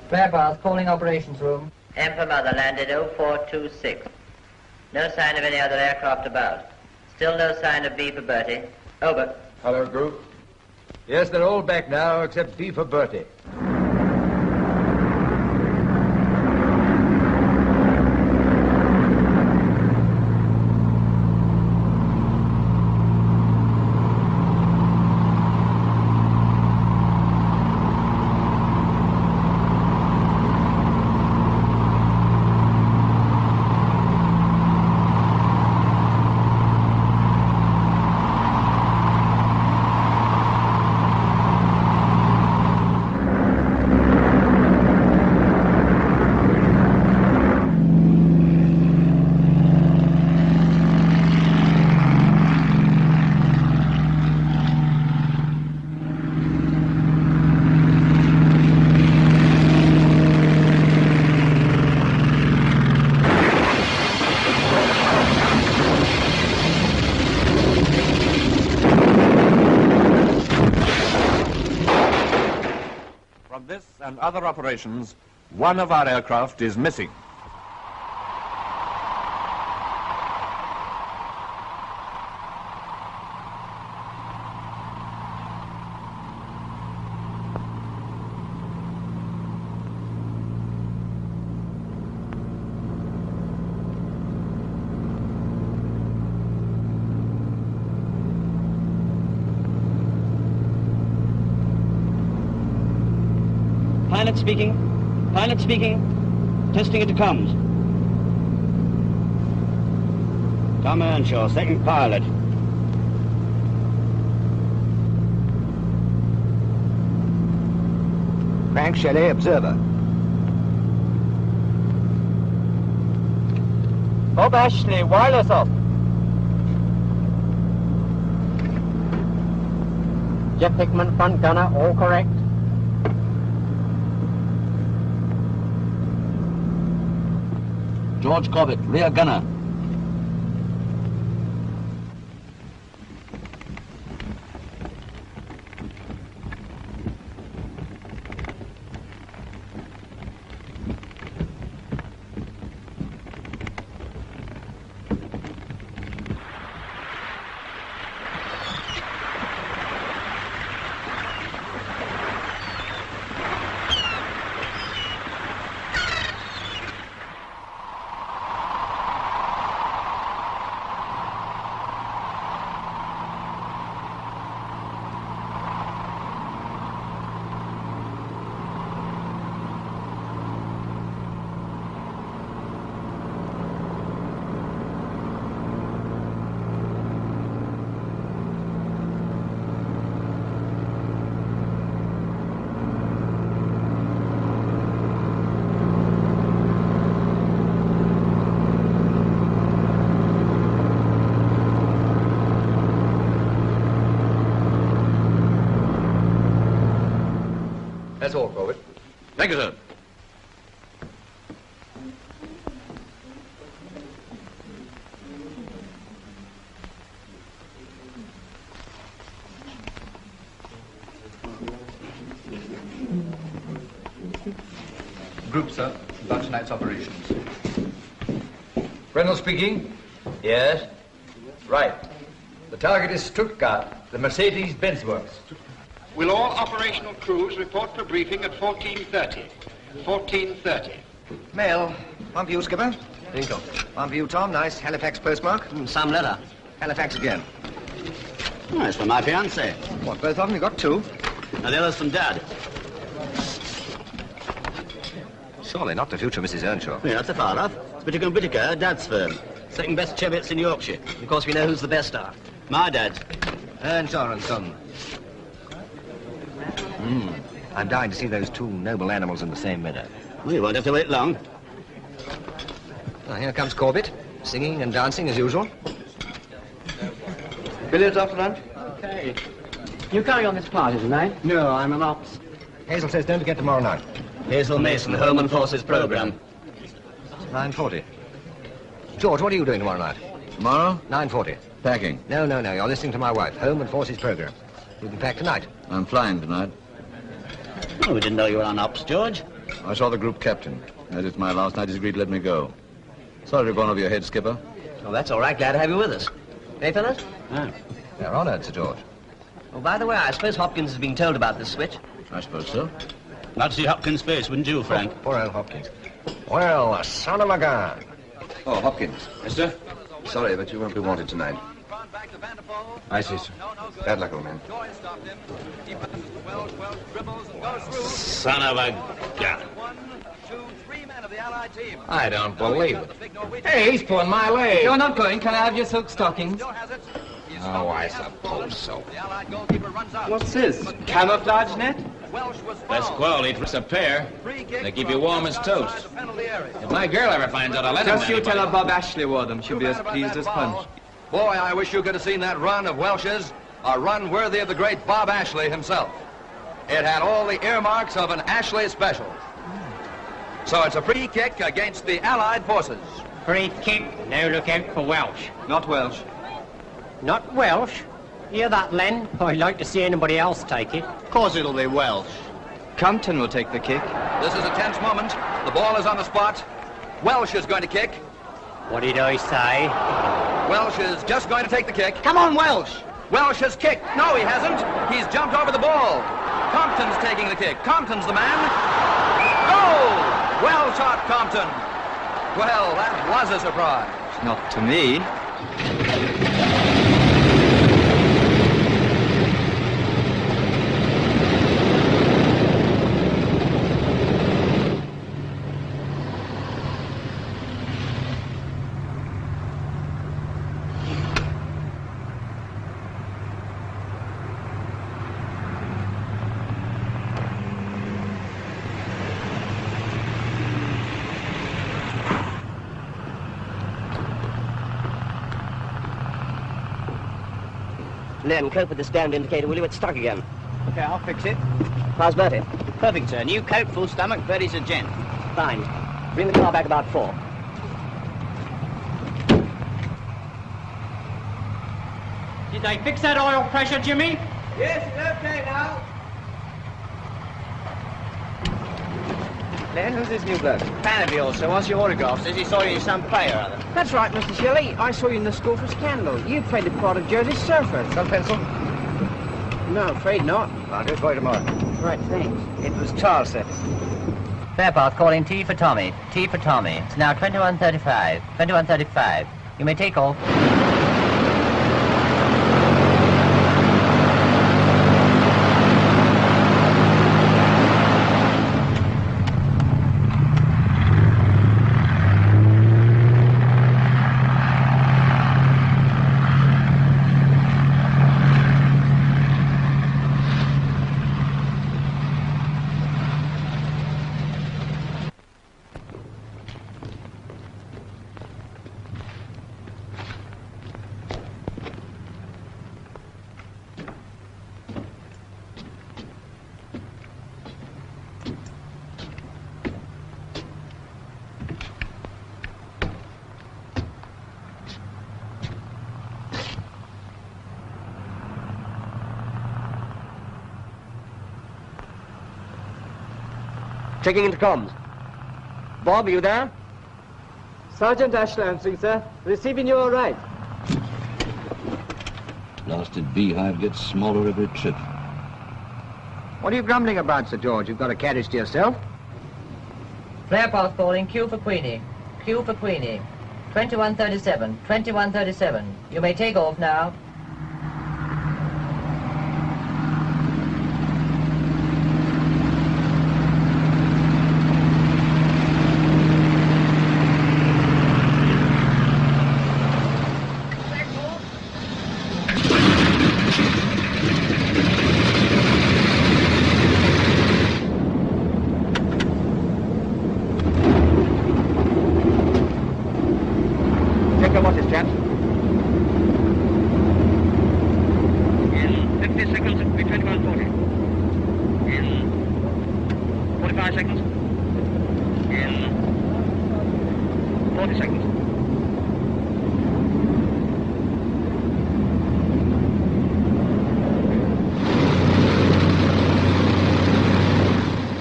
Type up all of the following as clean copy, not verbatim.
Flare calling operations room. Emperor Mother landed 0426. No sign of any other aircraft about. Still no sign of B for Bertie. Over. Hello, group. Yes, they're all back now, except B for Bertie. And other operations, one of our aircraft is missing. Pilot speaking. Pilot speaking. Testing it comes. Tom Earnshaw, second pilot. Frank Shelley, observer. Bob Ashley, wireless off. Jeff Hickman, front gunner, all correct. George Corbett, rear gunner. That's all, Corbett. Thank you, sir. Group, sir, about tonight's operations. Reynolds speaking. Yes. Right. The target is Stuttgart, the Mercedes-Benz works. Will all operational crews report for briefing at 14:30? 14:30. Mail. One for you, Skipper. Lincoln. One for you, Tom. Nice Halifax postmark. Some letter. Halifax again. Oh, it's from my fiancée. What, both of them? You got two? Now the other's from Dad. Surely not the future Mrs. Earnshaw. Yeah, that's a far off. It's Whittaker & Whittaker, Dad's firm. Second best Chevets in Yorkshire. Of course, we know who's the best are. My dad. Earnshaw and Son. I'm dying to see those two noble animals in the same meadow. We won't have to wait long. Well, here comes Corbett, singing and dancing as usual. Billiards after lunch? Okay. You carry on this party tonight? No, I'm an ops. Hazel says don't forget tomorrow night. Hazel Mason, Home and Forces program. 9:40. George, what are you doing tomorrow night? Tomorrow? 9:40. Packing. No, you're listening to my wife. Home and Forces program. You can pack tonight. I'm flying tonight. Oh, we didn't know you were on ops, George. I saw the group captain. As it's my last night, he's agreed to let me go. Sorry to have gone over your head, Skipper. Oh, that's all right. Glad to have you with us. Hey, fellas? They're honored, Sir George. Oh, by the way, I suppose Hopkins has been told about this switch. I suppose so. Not to see Hopkins' face, wouldn't you, Frank? Poor old Hopkins. Well, the son of a gun. Oh, Hopkins. Mister? Sorry, but you won't be wanted tonight. I see, sir. Bad luck, old man. Son of a gun. I don't believe it. Hey, he's pulling my leg. You're not going. Can I have your silk stockings? Oh, I suppose so. What's this? Camouflage net? Best quality for a pair. They keep you warm as toast. If my girl ever finds out, I'll let Just you tell her Bob Ashley wore them. She'll be as pleased as Punch. Boy, I wish you could have seen that run of Welsh's. A run worthy of the great Bob Ashley himself. It had all the earmarks of an Ashley special. So it's a free kick against the Allied forces. Free kick. Now look out for Welsh. Not Welsh. Not Welsh? Hear that, Len? I'd like to see anybody else take it. Of course it'll be Welsh. Compton will take the kick. This is a tense moment. The ball is on the spot. Welsh is going to kick. What did I say? Welsh is just going to take the kick. Come on, Welsh! Welsh has kicked. No, he hasn't. He's jumped over the ball. Compton's taking the kick. Compton's the man. Goal! Well shot, Compton. Well, that was a surprise. Not to me. Len, cope with the stand indicator, will you? It's stuck again. Okay, I'll fix it. How's Bertie? Perfect, sir. New coat, full stomach, Bertie's a gent. Fine. Bring the car back about 4. Did they fix that oil pressure, Jimmy? Yes, it's okay now. Len, who's this new bloke? Fan of yours, sir. Wants your autograph. Says he saw you in some play or other. That's right, Mr. Shelley. I saw you in the school for Scandal. You played the part of Jersey Surfer. Got a pencil? No, afraid not. I'll do it for you tomorrow. Right, thanks. It was Charles said. Fairpath calling T for Tommy. T for Tommy. It's now 21:35. 21:35. You may take off. Checking into comms. Bob, are you there? Sergeant Ashley answering, sir. Receiving you all right. Blasted beehive gets smaller every trip. What are you grumbling about, Sir George? You've got a carriage to yourself. Fairpath calling Q for Queenie. Q for Queenie. 21:37. 21:37. You may take off now.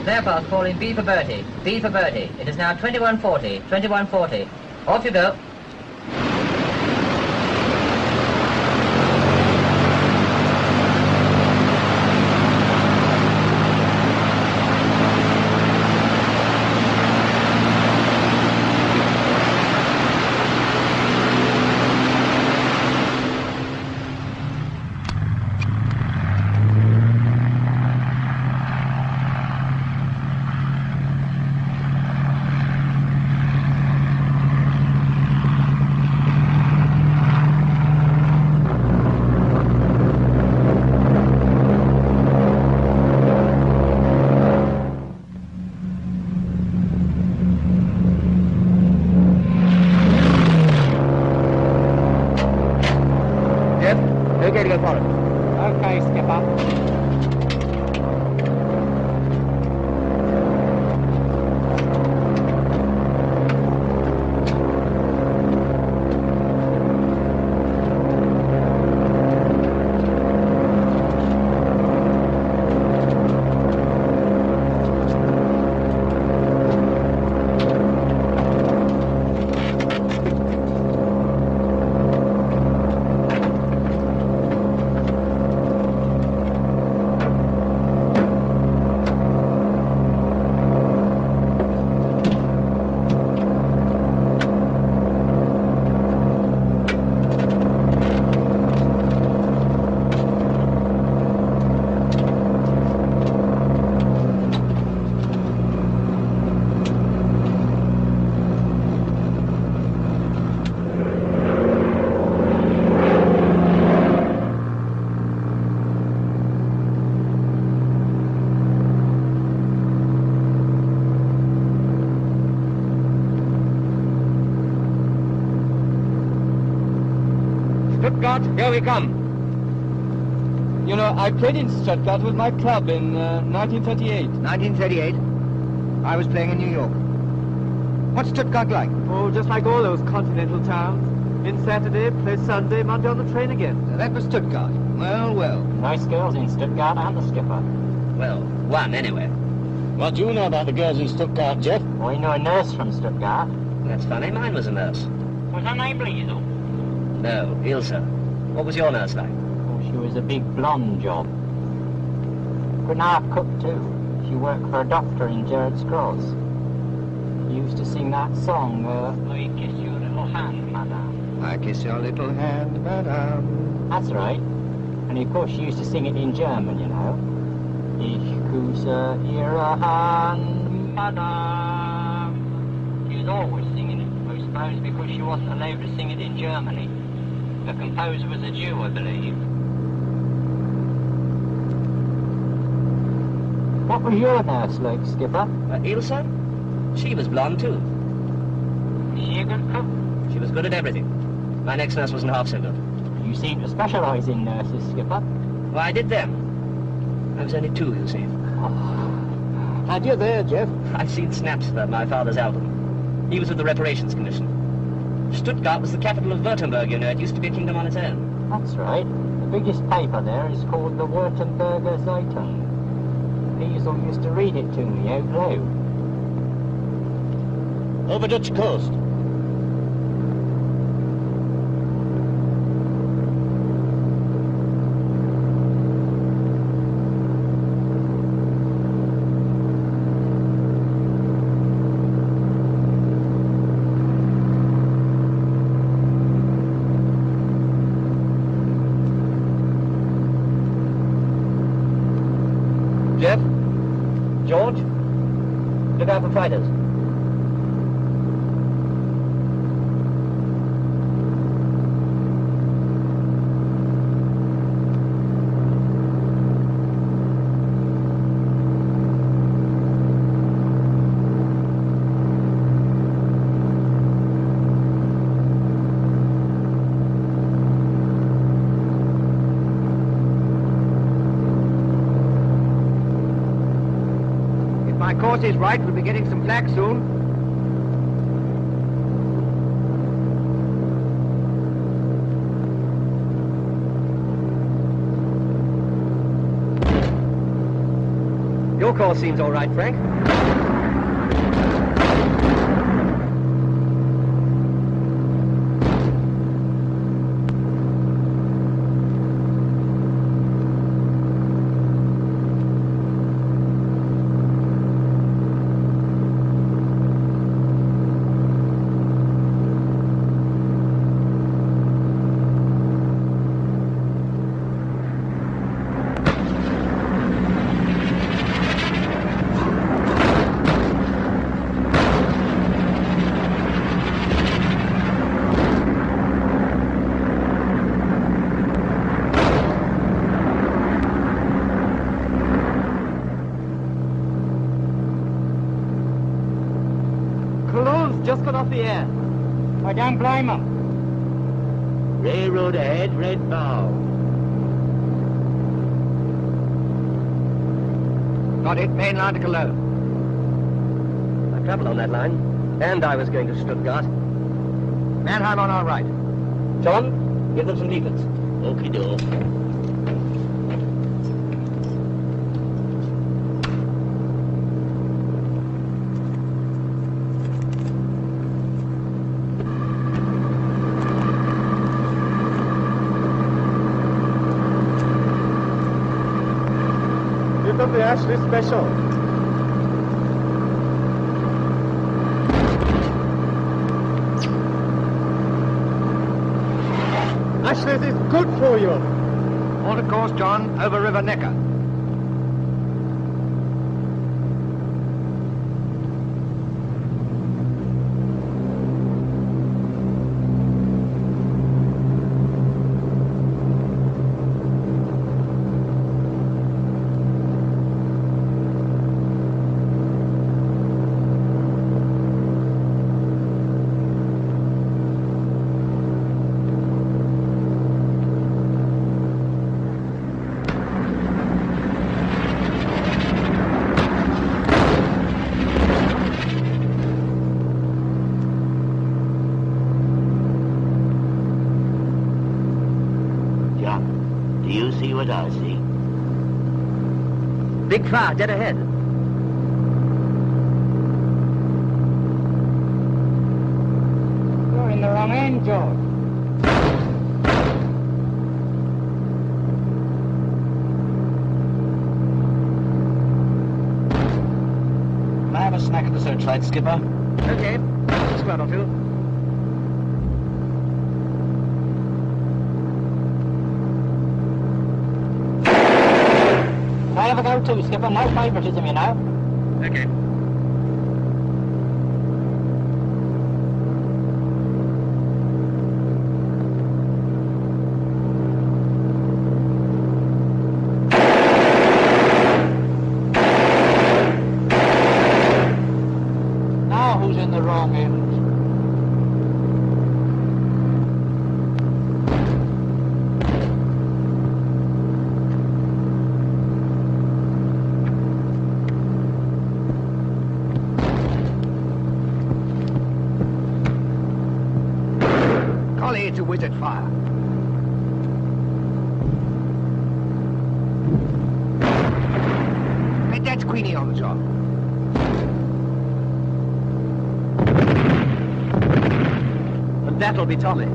Flare path falling B for Bertie. B for Bertie. It is now 2140. 2140. Off you go. Okay to go forward. Okay, skipper. Stuttgart, here we come. You know, I played in Stuttgart with my club in 1938. 1938? I was playing in New York. What's Stuttgart like? Oh, just like all those continental towns. In Saturday, play Sunday, Monday on the train again. So that was Stuttgart. Well, well. Nice girls in Stuttgart and the skipper. Well, one anyway. What do you know about the girls in Stuttgart, Jeff? We know a nurse from Stuttgart. That's funny. Mine was a nurse. Was her name Liesel? No, Ilsa. What was your nurse like? Oh, she was a big blonde job. Good half cook, too. She worked for a doctor in Gerrard's Cross. He used to sing that song, I kiss your little hand, madame. I kiss your little hand, madame. That's right. And of course she used to sing it in German, you know. Ich küsse ihre Hand, madame. She was always singing it, I suppose, because she wasn't allowed to sing it in Germany. The composer was a Jew, I believe. What was your nurse like, Skipper? Ilsa? She was blonde, too. Was she a good cook? She was good at everything. My next nurse wasn't half so good. You seem to specialise in nurses, Skipper. Well, I did them. I was only 2, you see. Had you there, Jeff? I've seen snaps of my father's album. He was with the Reparations Commission. Stuttgart was the capital of Württemberg, you know. It used to be a kingdom on its own. That's right. The biggest paper there is called the Württemberger Zeitung. Liesel used to read it to me out loud. Over Dutch coast. Jeff? George? Look out for fighters. My course is right. We'll be getting some flak soon. Your course seems all right, Frank. Just got off the air. I don't blame them. Railroad ahead, red bow. Got it, main line to Cologne. I travel on that line, and I was going to Stuttgart. Mannheim on our right. John, give them some leaflets. Okie doke. The Ashley Special. Ashley is good for you. On a course, John, over River Neckar. What I see. Big fire, dead ahead. You're in the wrong end, George. Can I have a snack at the searchlight, Skipper? Okay, squad or two. I have a go too, Skipper. No favouritism, you know. Okay. Now who's in the wrong end? Collie, it's a wizard fire. Hey, that's Queenie on the job. And that'll be Tommy.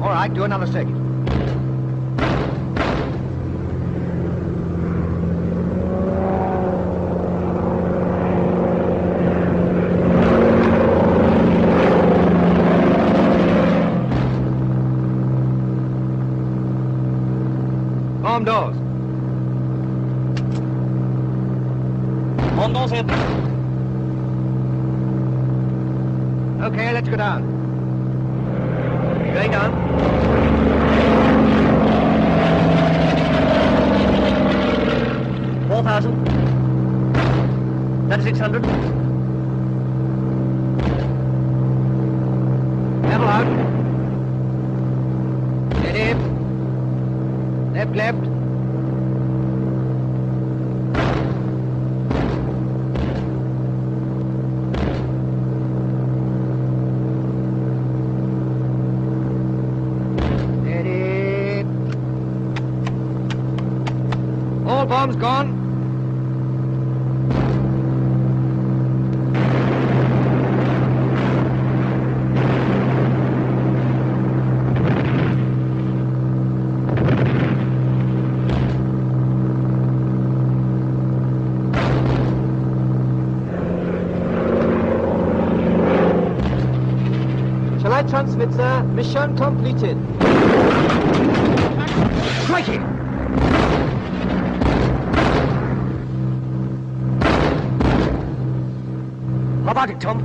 All right, do another circuit. Arm doors. On doors here. Okay, let's go down. Going down. 4,000. 3,600. Level out. Steady. Left, left. All bombs gone. Shall I transmit, sir? Mission completed. Crikey! How about it, Tom?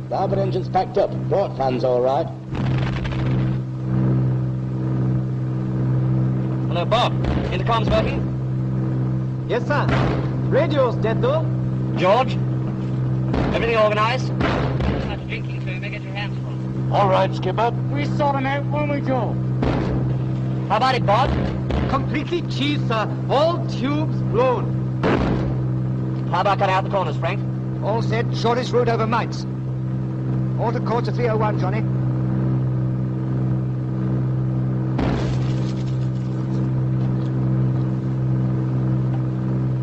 Starboard engine's packed up. Port fan's all right. Hello, Bob. Intercom's working? Yes, sir. Radio's dead, though. George? Everything organized? Much drinking, so you may get your hands full. All right, Skipper. We sort them out when we go. How about it, Bob? Completely cheese, sir. All tubes blown. How about cutting out the corners, Frank? All set. Shortest route over Mites. Auto course to 301, Johnny.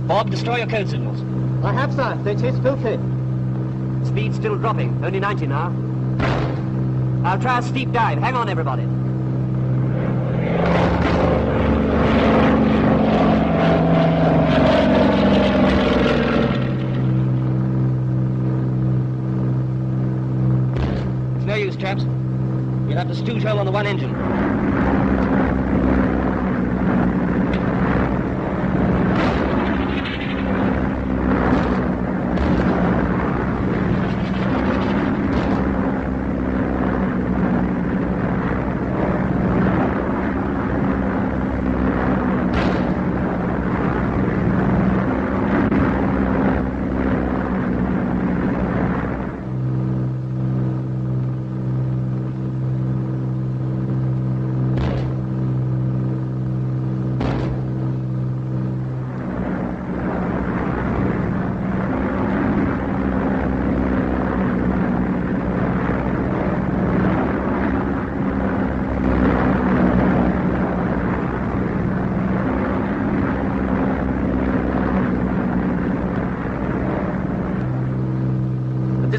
Bob, destroy your code signals. I have, sir. They taste filthy. Speed's still dropping. Only 90 now. I'll try a steep dive. Hang on, everybody. It's no use, chaps. You'll have to stooge hole on the one engine.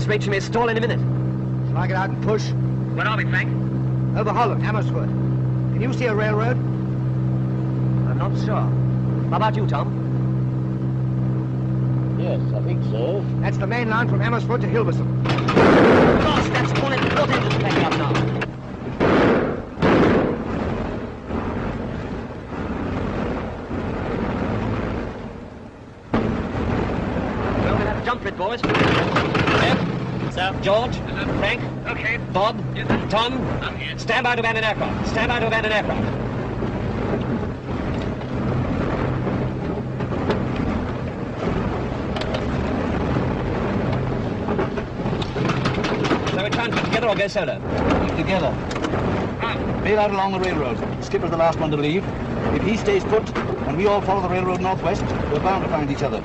Rate you may stall any minute. Shall I get out and push? Where are we, Frank? Over Holland, Hammersfoot. Can you see a railroad? I'm not sure. How about you, Tom? Yes, I think so. That's the main line from Hammersfoot to Hilversum. Gosh, that's one of the port engines backing up now. Well, we'll have to jump for it, boys. Sir? George? Frank? Okay. Bob? Yes, sir. Tom? I'm here. Stand by to abandon aircraft. Stand by to abandon aircraft. So we're trying to keep together or go solo? Keep together. Bail out along the railroad. Skipper's the last one to leave. If he stays put and we all follow the railroad northwest, we're bound to find each other.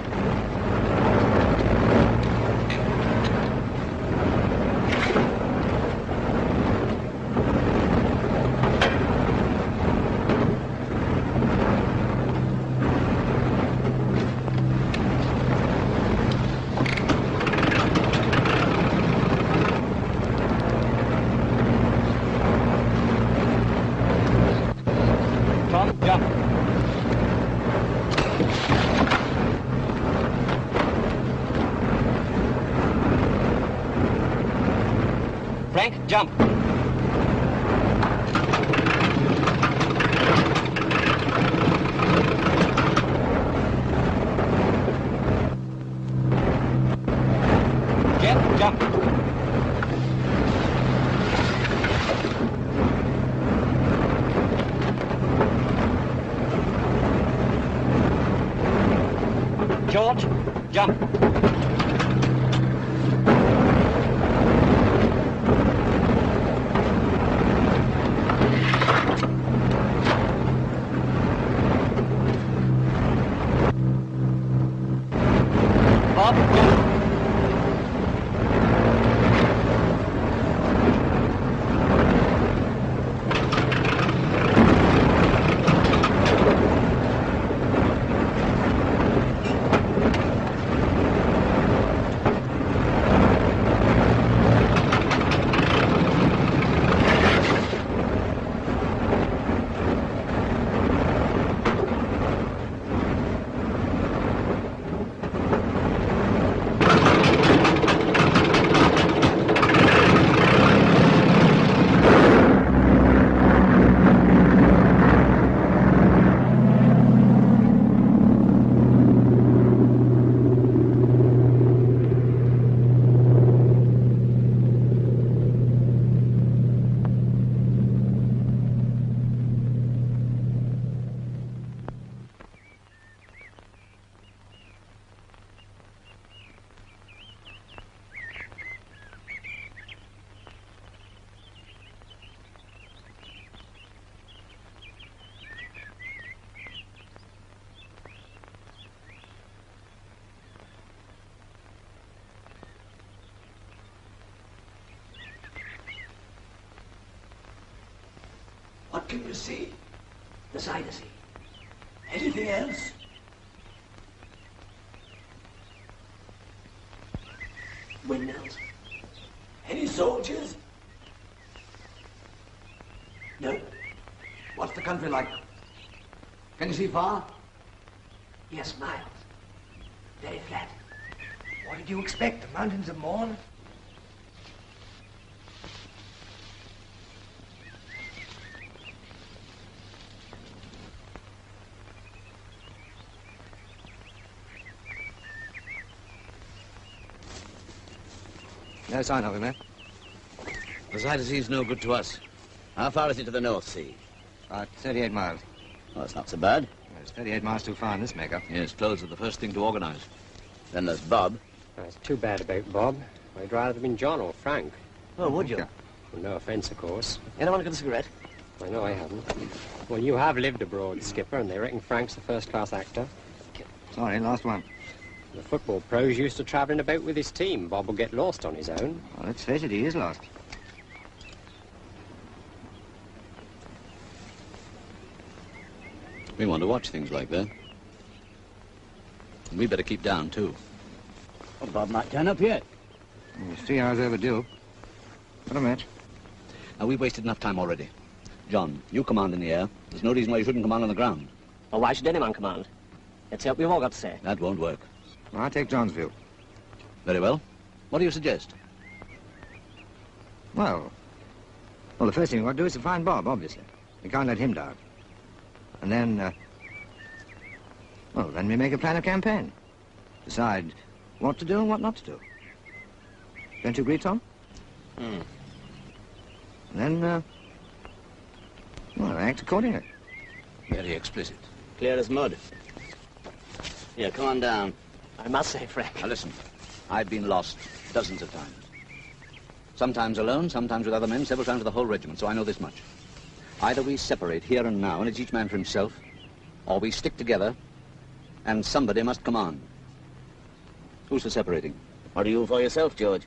Tom, jump. Frank, jump. Jeff, jump. George, jump. Bob, jump. can you see? The Zuyder Zee. Anything else? Windmills? Any soldiers? No. What's the country like? Can you see far? Yes, miles. Very flat. What did you expect? The mountains of Morn? No sign of him, eh? The Zuyder Zee's no good to us. How far is it to the North Sea? 38 miles. Well, that's not so bad. It's 38 miles too far in this makeup. Yes, clothes are the first thing to organize. Then there's Bob. It's too bad about Bob. I'd rather have been John or Frank. Oh, would you? Well, no offence, of course. Anyone got a cigarette? I know I haven't. Well, you have lived abroad, Skipper, and they reckon Frank's a first-class actor. Sorry, last one. The football pros used to travelling about with his team. Bob will get lost on his own. Well, let's face it, he is lost. We want to watch things like that. And we better keep down, too. Well, Bob might turn up yet. It's 3 hours overdue. What a match. Now, we've wasted enough time already. John, you command in the air. There's no reason why you shouldn't command on the ground. Well, why should anyone command? Let's see what we've all got to say. That won't work. Well, I'll take John's view. Very well. What do you suggest? Well, the first thing we've got to do is to find Bob, obviously. We can't let him down. And then, then we make a plan of campaign. Decide what to do and what not to do. Don't you agree, Tom? Hmm. And then, act accordingly. Very explicit. Clear as mud. Here, come on down. I must say, Frank. Now, listen. I've been lost dozens of times. Sometimes alone, sometimes with other men, several times with the whole regiment, so I know this much. Either we separate here and now, and it's each man for himself, or we stick together, and somebody must command. Who's for separating? What are you for yourself, George?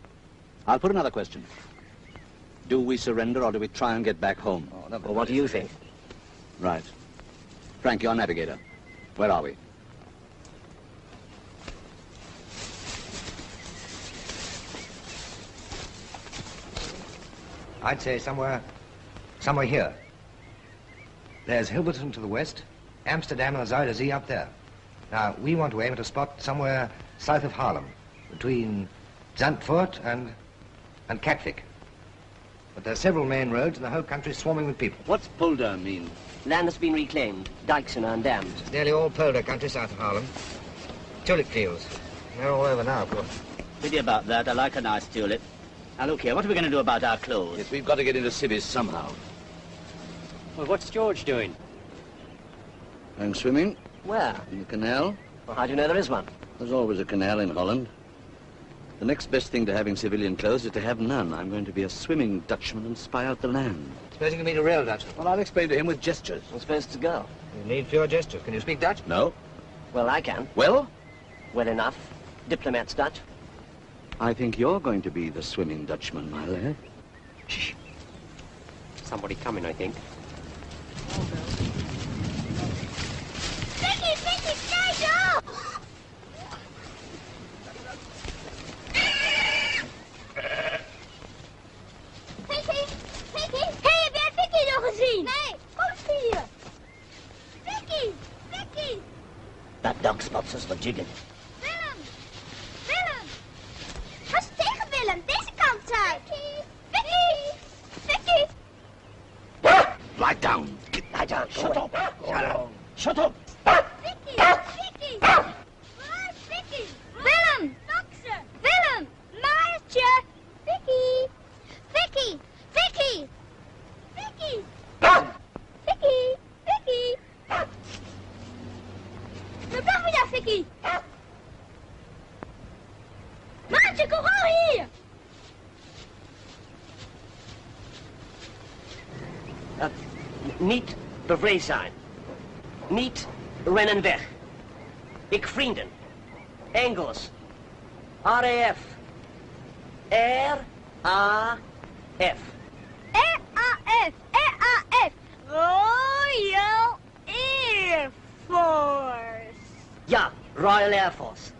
I'll put another question. Do we surrender, or do we try and get back home? Well, what do you think? Right. Frank, you're navigator. Where are we? I'd say somewhere here. There's Hilversum to the west, Amsterdam and the Zuyder Zee up there. Now, we want to aim at a spot somewhere south of Haarlem, between Zandvoort and Katwijk. But there are several main roads and the whole country is swarming with people. What's polder mean? Land that's been reclaimed, dikes and dams. It's nearly all polder country south of Haarlem. Tulip fields. They're all over now, of course. Pity about that. I like a nice tulip. Now, look here, what are we going to do about our clothes? Yes, we've got to get into civvies somehow. Well, what's George doing? Going swimming. Where? In the canal. Well, how do you know there is one? There's always a canal in Holland. The next best thing to having civilian clothes is to have none. I'm going to be a swimming Dutchman and spy out the land. Suppose you can meet a real Dutchman. Well, I'll explain to him with gestures. I'm supposed to go. You need pure gestures. Can you speak Dutch? No. Well, I can. Well? Well enough. Diplomat's Dutch. I think you're going to be the swimming Dutchman, my lad. Shh. Somebody coming, I think. Vicky, stay off! Vicky! Hey, heb jij Vicky nog gezien? Nee, kom eens hier. Vicky! That dog spots us for jigging. Willem! Ga eens tegen Willem, deze kant uit. Vicky! Lie down. Lie down. Shut up. Shut up. Vicky! Waar is Vicky? Willem! Foxer! Willem! Maartje! Vicky! Waar blijf je daar, Vicky? Maartje, kom gauw hier! Niet bevreesd zijn. Niet rennen weg. Ik vrienden. Engels. RAF. RAF. RAF! Royal Air Force. Ja, Royal Air Force.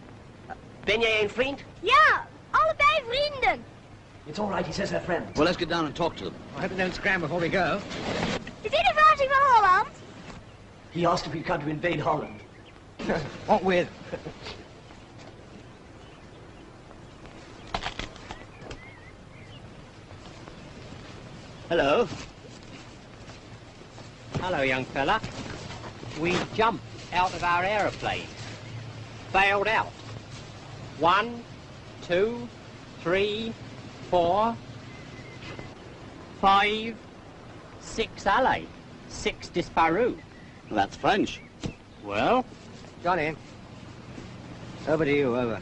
Ben jij een vriend? Ja, allebei vrienden. It's all right, he says they're friends. Well, let's get down and talk to them. I hope they don't scram before we go. Is dit de verrassing van Holland? He asked if we'd come to invade Holland. What with? Hello. Hello, young fella. We jumped out of our aeroplane. Bailed out. 1, 2, 3, 4, 5, 6 alley. 6 disparu. That's French. Well? Johnny. Over to you, over.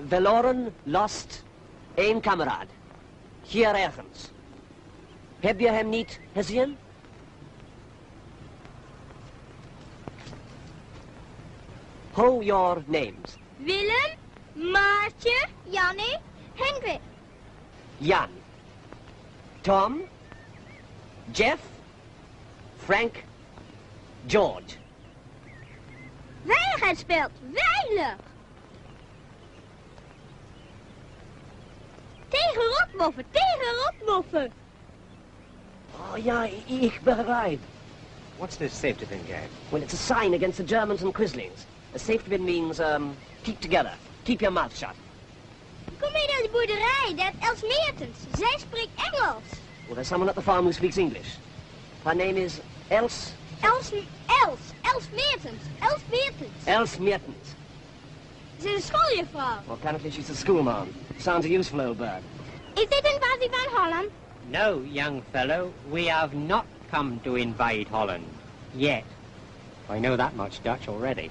Verloren, lost, één kameraad. Hier ergens. Heb je hem niet gezien? How your names? Willem, Maartje, Jannie, Hendrik. Jan. Tom. Jeff. Frank. George. Veiligheid speelt. Veilig. Tegen rotmoffen, tegen rotmoffen. Oh ja, ik begrijp. What's this safety pin game? Well, it's a sign against the Germans and Quislings. A safety pin means, keep together. Keep your mouth shut. Kom mee naar de boerderij, dat Els Meertens. Zij spreekt Engels. Well, there's someone at the farm who speaks English. Her name is Els Els Meertens. Els Meertens. Els Meertens. Ze is een schooljuffrouw. Well, apparently she's a schoolma'am. Sounds a useful old bird. Is dit een invasie van Holland? No, young fellow. We have not come to invade Holland. Yet. I know that much Dutch already.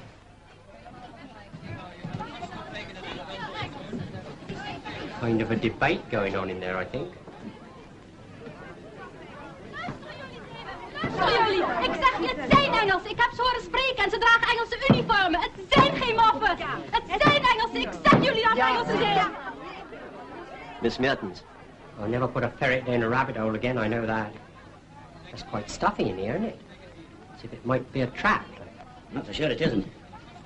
Kind of a debate going on in there, I think. Jullie, ik zeg je, het zijn Engels. Ik heb ze horen spreken en ze dragen Engelse uniformen. Het zijn geen moffen. Het zijn Engelsen. Ik zeg jullie dat Engelsen zijn. Miss Mertens. I'll never put a ferret in a rabbit hole again, I know that. It's quite stuffy in here, isn't it? As if it might be a trap. Not so sure it isn't.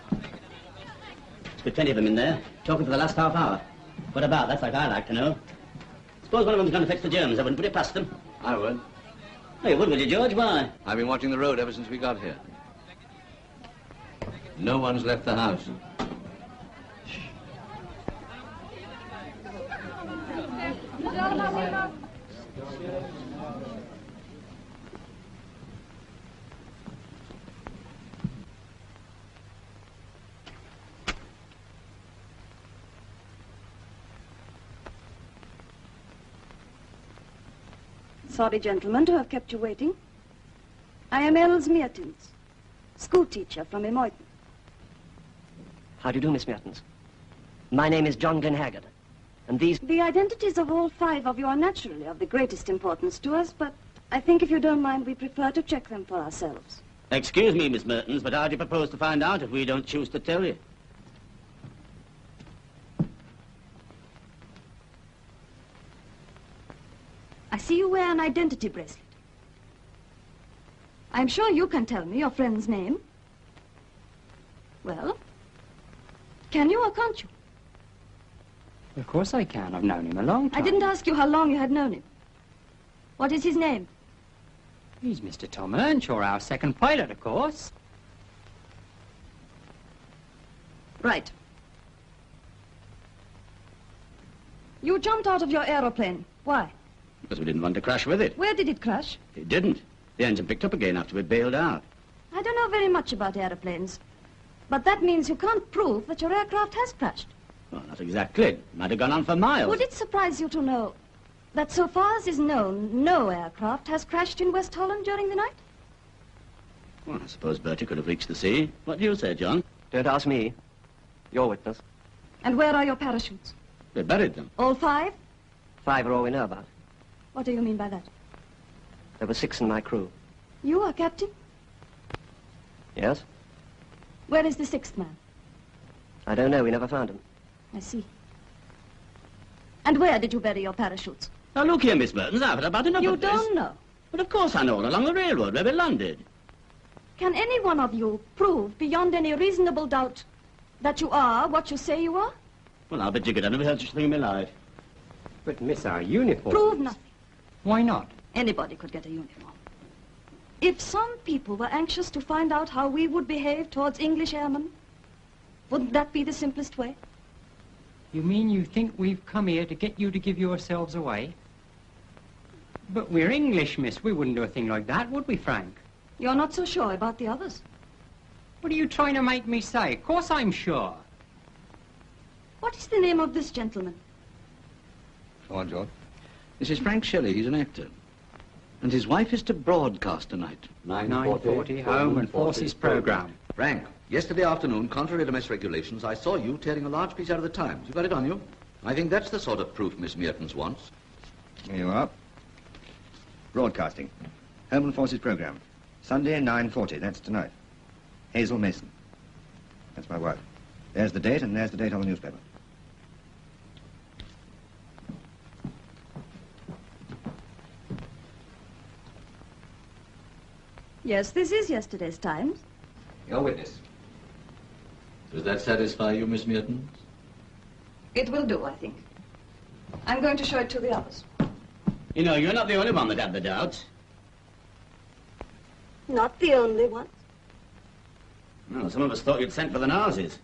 There's been plenty of them in there, talking for the last half hour. What about? That's like I like to know. Suppose one of them's going to fix the Germans. I wouldn't put it past them. I would. Oh, you would, will you, George? Why? I've been watching the road ever since we got here. No one's left the house. Sorry, gentlemen, to have kept you waiting. I am Els Meertens, school teacher from Emoyton. How do you do, Miss Mertens? My name is John Glenhaggard, and these... The identities of all 5 of you are naturally of the greatest importance to us, but I think if you don't mind, we prefer to check them for ourselves. Excuse me, Miss Mertens, but how do you propose to find out if we don't choose to tell you? I see you wear an identity bracelet. I'm sure you can tell me your friend's name. Well, can you or can't you? Of course I can. I've known him a long time. I didn't ask you how long you had known him. What is his name? He's Mr. Tom Earnshaw, our second pilot, of course. Right. You jumped out of your aeroplane. Why? Because we didn't want to crash with it. Where did it crash? It didn't. The engine picked up again after we bailed out. I don't know very much about aeroplanes, but that means you can't prove that your aircraft has crashed. Well, not exactly. It might have gone on for miles. Would it surprise you to know that so far as is known, no aircraft has crashed in West Holland during the night? Well, I suppose Bertie could have reached the sea. What do you say, John? Don't ask me. You're witness. And where are your parachutes? They buried them. All 5? 5 are all we know about. What do you mean by that? There were 6 in my crew. You are captain? Yes? Where is the 6th man? I don't know. We never found him. I see. And where did you bury your parachutes? Now, look here, Miss Mertens, I've had about enough You of this. don't know. But of course I know, all along the railroad where we landed. Can any one of you prove beyond any reasonable doubt that you are what you say you are? Well, I'll bet you could. I never heard such a thing in my life. But, miss, our uniform... Prove nothing. Why not? Anybody could get a uniform. If some people were anxious to find out how we would behave towards English airmen, wouldn't that be the simplest way? You mean you think we've come here to get you to give yourselves away? But we're English, miss. We wouldn't do a thing like that, would we, Frank? You're not so sure about the others. What are you trying to make me say? Of course I'm sure. What is the name of this gentleman? Go on, George. This is Frank Shelley. He's an actor. And his wife is to broadcast tonight. 9:40, home and forces program. Frank, yesterday afternoon, contrary to mess regulations, I saw you tearing a large piece out of the Times. You got it on you? I think that's the sort of proof Miss Mertens wants. Here you are. Broadcasting. Home and Forces program. Sunday, 9:40. That's tonight. Hazel Mason. That's my wife. There's the date, and there's the date on the newspaper. Yes, this is yesterday's Times. Your witness. Does that satisfy you, Miss Mertens? It will do, I think. I'm going to show it to the others. You know, you're not the only one that had the doubts. Not the only one. No, some of us thought you'd sent for the Nazis.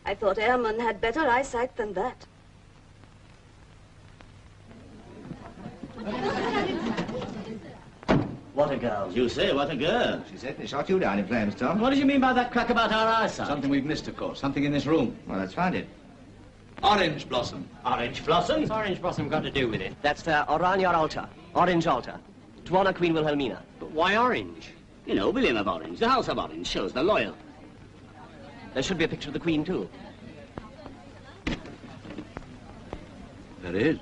I thought airmen had better eyesight than that. What a girl. You say, what a girl. She certainly shot you down in flames, Tom. What did you mean by that crack about our eyesight? Something we've missed, of course. Something in this room. Well, let's find it. Orange blossom. Orange blossom? What's orange blossom got to do with it? That's the Oranje altar. Orange altar. To honor Queen Wilhelmina. But why orange? You know, William of Orange, the House of Orange, shows they're loyal. There should be a picture of the Queen, too. There is.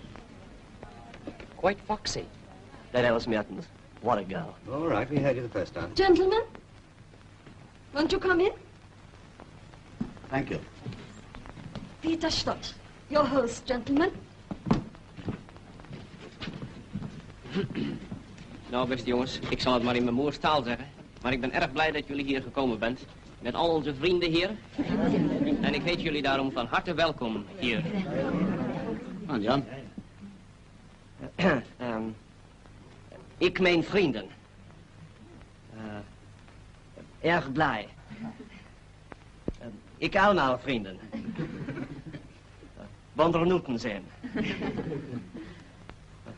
Quite foxy. That Alice Mertens. What a girl. All right, we heard you the first time. Gentlemen, won't you come in? Thank you. Peter Stott, your host, gentlemen. Nou, beste jongens, ik zal het maar in mijn moerstaal zeggen. Maar ik ben erg blij dat jullie hier gekomen bent. Met al onze vrienden hier. En ik heet jullie daarom van harte welkom hier. Aan Jan. Ik mijn vrienden. Erg blij. Ik allemaal vrienden. Wondernoten zijn.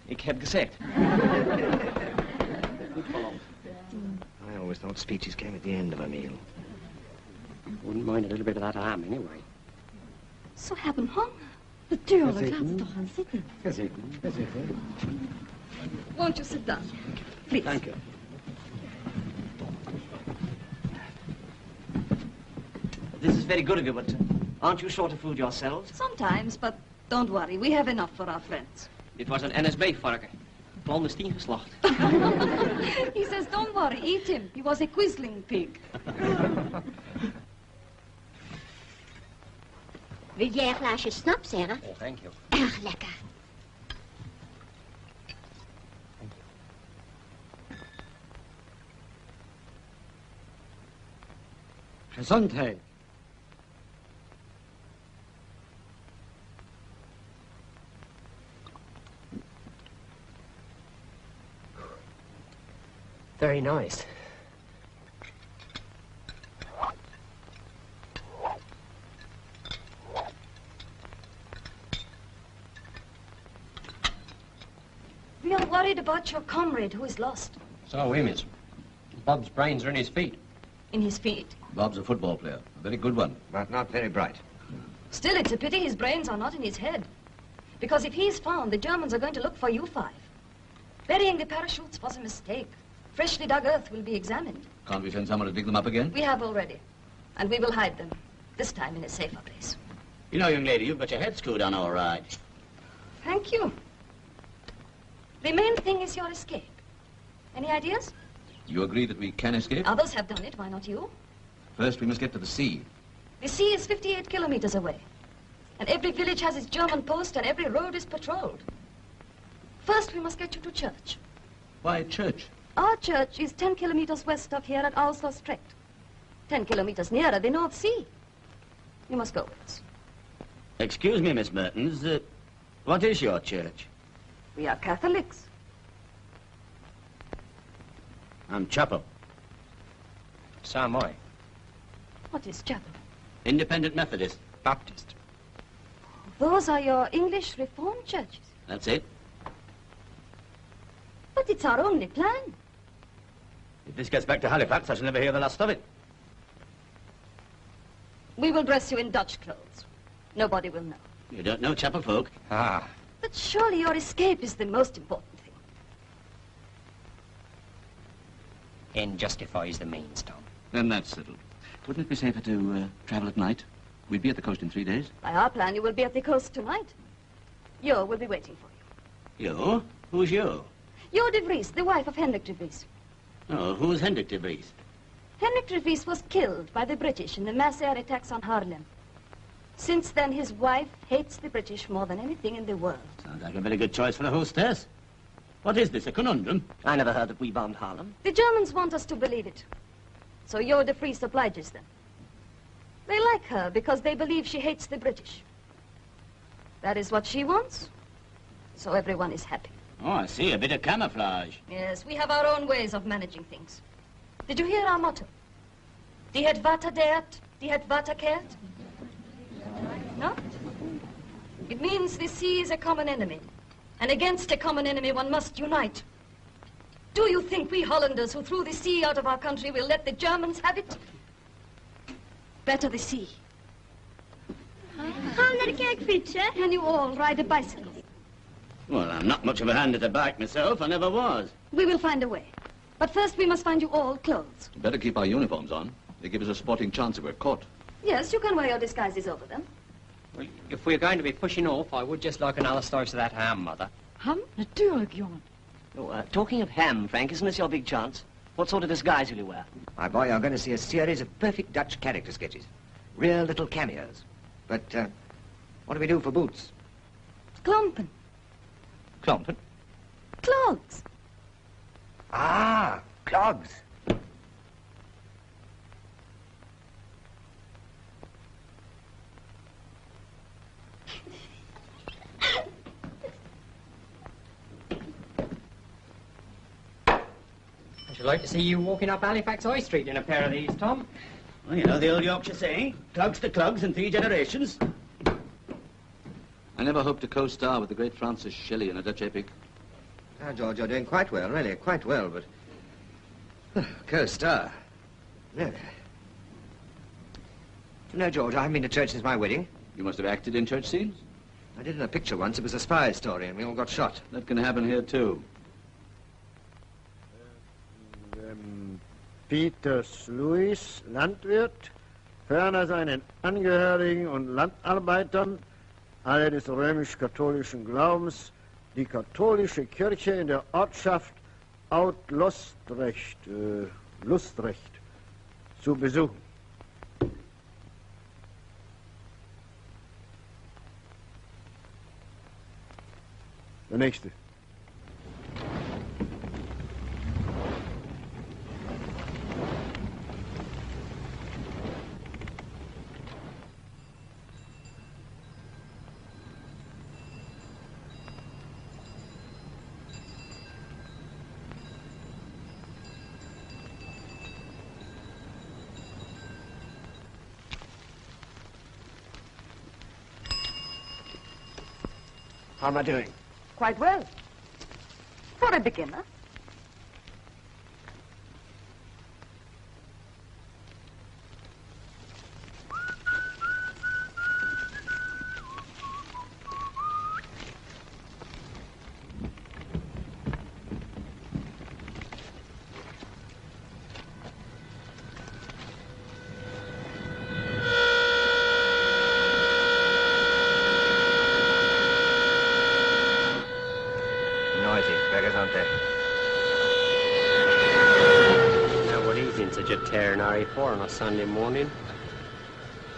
Ik heb gezegd. I always thought speeches came at the end of a meal. Wouldn't mind a little bit of that ham, anyway. Zo hebben honger. Natuurlijk, laten we toch gaan zitten. Gezeten. Won't you sit down, please? Thank you. This is very good of you, but aren't you short of food yourselves? Sometimes, but don't worry. We have enough for our friends. Dit was een NSB-varken. Clandestien geslacht. He says, don't worry, eat him. He was a Quisling pig. Wil jij een glaasje snap, Sarah? Oh, thank you. Erg lekker. Gezondheid. Very nice. We are worried about your comrade who is lost. So are we, miss. Bob's brains are in his feet. In his feet. Bob's a football player. A very good one. But not very bright. Still, it's a pity his brains are not in his head. Because if he's found, the Germans are going to look for U-5. Burying the parachutes was a mistake. Freshly dug earth will be examined. Can't we send someone to dig them up again? We have already. And we will hide them. This time in a safer place. You know, young lady, you've got your head screwed on all right. Thank you. The main thing is your escape. Any ideas? You agree that we can escape? Others have done it. Why not you? First, we must get to the sea. The sea is 58 kilometers away. And every village has its German post and every road is patrolled. First, we must get you to church. Why church? Our church is 10 kilometers west of here at Auslostricht. 10 kilometers nearer the North Sea. You must go with us. Excuse me, Miss Mertens. What is your church? We are Catholics. I'm chapel. So am I. What is chapel? Independent Methodist. Baptist. Those are your English Reformed churches. That's it. But it's our only plan. If this gets back to Halifax, I shall never hear the last of it. We will dress you in Dutch clothes. Nobody will know. You don't know chapel folk? Ah. But surely your escape is the most important thing. End justifies the means, Tom. Then that's settled. Wouldn't it be safer to travel at night? We'd be at the coast in 3 days. By our plan, you will be at the coast tonight. Jo will be waiting for you. Jo? Who's Jo? Jo de Vries, the wife of Hendrik de Vries. Oh, who's Hendrik de Vries? Hendrik de Vries was killed by the British in the mass air attacks on Haarlem. Since then, his wife hates the British more than anything in the world. Sounds like a very good choice for a hostess. What is this, a conundrum? I never heard that we bombed Harlem. The Germans want us to believe it. So Jo de Vries obliges them. They like her because they believe she hates the British. That is what she wants. So everyone is happy. Oh, I see. A bit of camouflage. Yes, we have our own ways of managing things. Did you hear our motto? Die het water daert, die het water keert. No? It means the sea is a common enemy. And against a common enemy, one must unite. Do you think we Hollanders who threw the sea out of our country will let the Germans have it? Better the sea. Gaan we naar de kerk fietsen? And you all ride a bicycle. Well, I'm not much of a hand at the bike myself. I never was. We will find a way. But first we must find you all clothes. Better keep our uniforms on. They give us a sporting chance if we're caught. Yes, you can wear your disguises over them. Well, if we're going to be pushing off, I would just like another slice of that ham, Mother. Ham? Natuurlijk, jongen. Oh, talking of ham, Frank, isn't this your big chance? What sort of disguise will you wear? My boy, you're going to see a series of perfect Dutch character sketches. Real little cameos. But, what do we do for boots? Klompen. Klompen? Clogs. Ah, clogs. I should like to see you walking up Halifax High Street in a pair of these, Tom. Well, you know the old Yorkshire saying, clogs to clogs in 3 generations. I never hoped to co-star with the great Francis Shelley in a Dutch epic. Ah, George, you're doing quite well, really, quite well, but... co-star. No. No, George, I haven't been to church since my wedding. You must have acted in church scenes? I did in a picture once. It was a spy story, and we all got shot. That can happen here, too. Peters Louis, Landwirt, ferner seinen Angehörigen und Landarbeitern, alle des römisch-katholischen Glaubens, die katholische Kirche in der Ortschaft Lustrecht zu besuchen. Der nächste. How am I doing? Quite well. For a beginner. Now, what he's in such a tearing hurry for on a Sunday morning?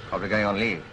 Probably going on leave.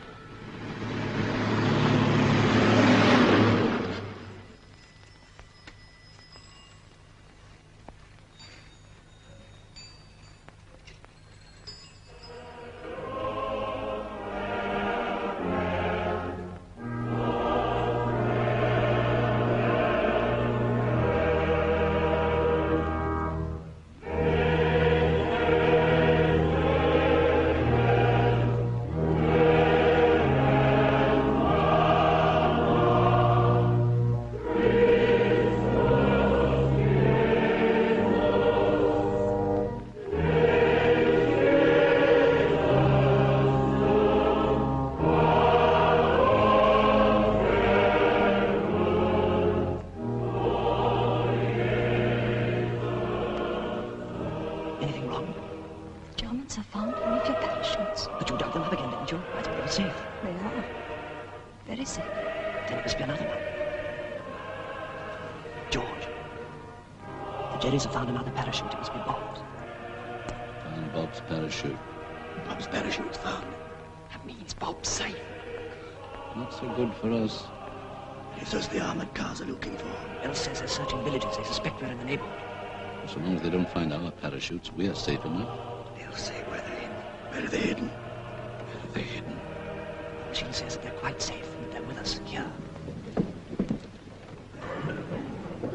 Anything wrong? The Germans have found one of your parachutes. But you dug them up again, didn't you? I thought they were safe. They are. Very safe. Then it must be another one. George. The Jerrys have found another parachute. It must be Bob's. Found Bob's parachute. Bob's parachute's found. That means Bob's safe. Not so good for us. It's us the armored cars are looking for. Els says they're searching villages. They suspect we're in the neighborhood. So long as they don't find our parachutes, we are safe enough. They'll say where they're hidden. Where are they hidden? Where are they hidden? The machine says that they're quite safe and that they're with us here.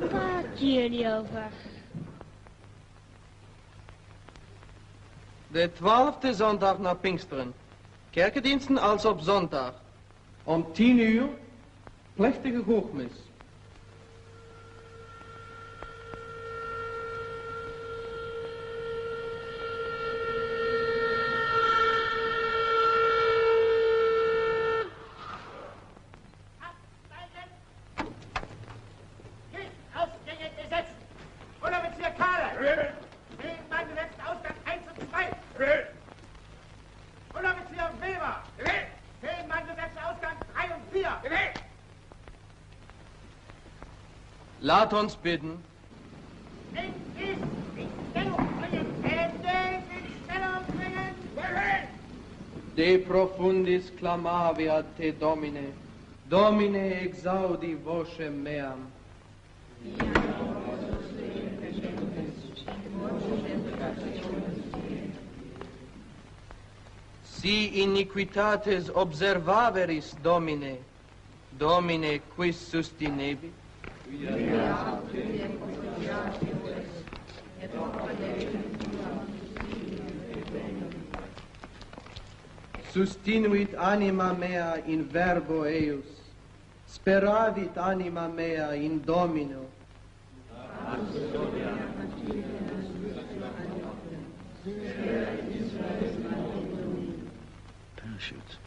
Praat jullie over? De 12e zondag na Pinksteren. Kerkendiensten als op zondag. Om 10 uur, plechtige hoogmis. Laat ons bidden. De profundis clamavi ad te Domine. Domine exaudi voce meam. Si iniquitates observaveris, Domine, Domine quis sustinebi? Sustinuit anima mea in verbo eius, speravit anima mea in Domino. Parachutes.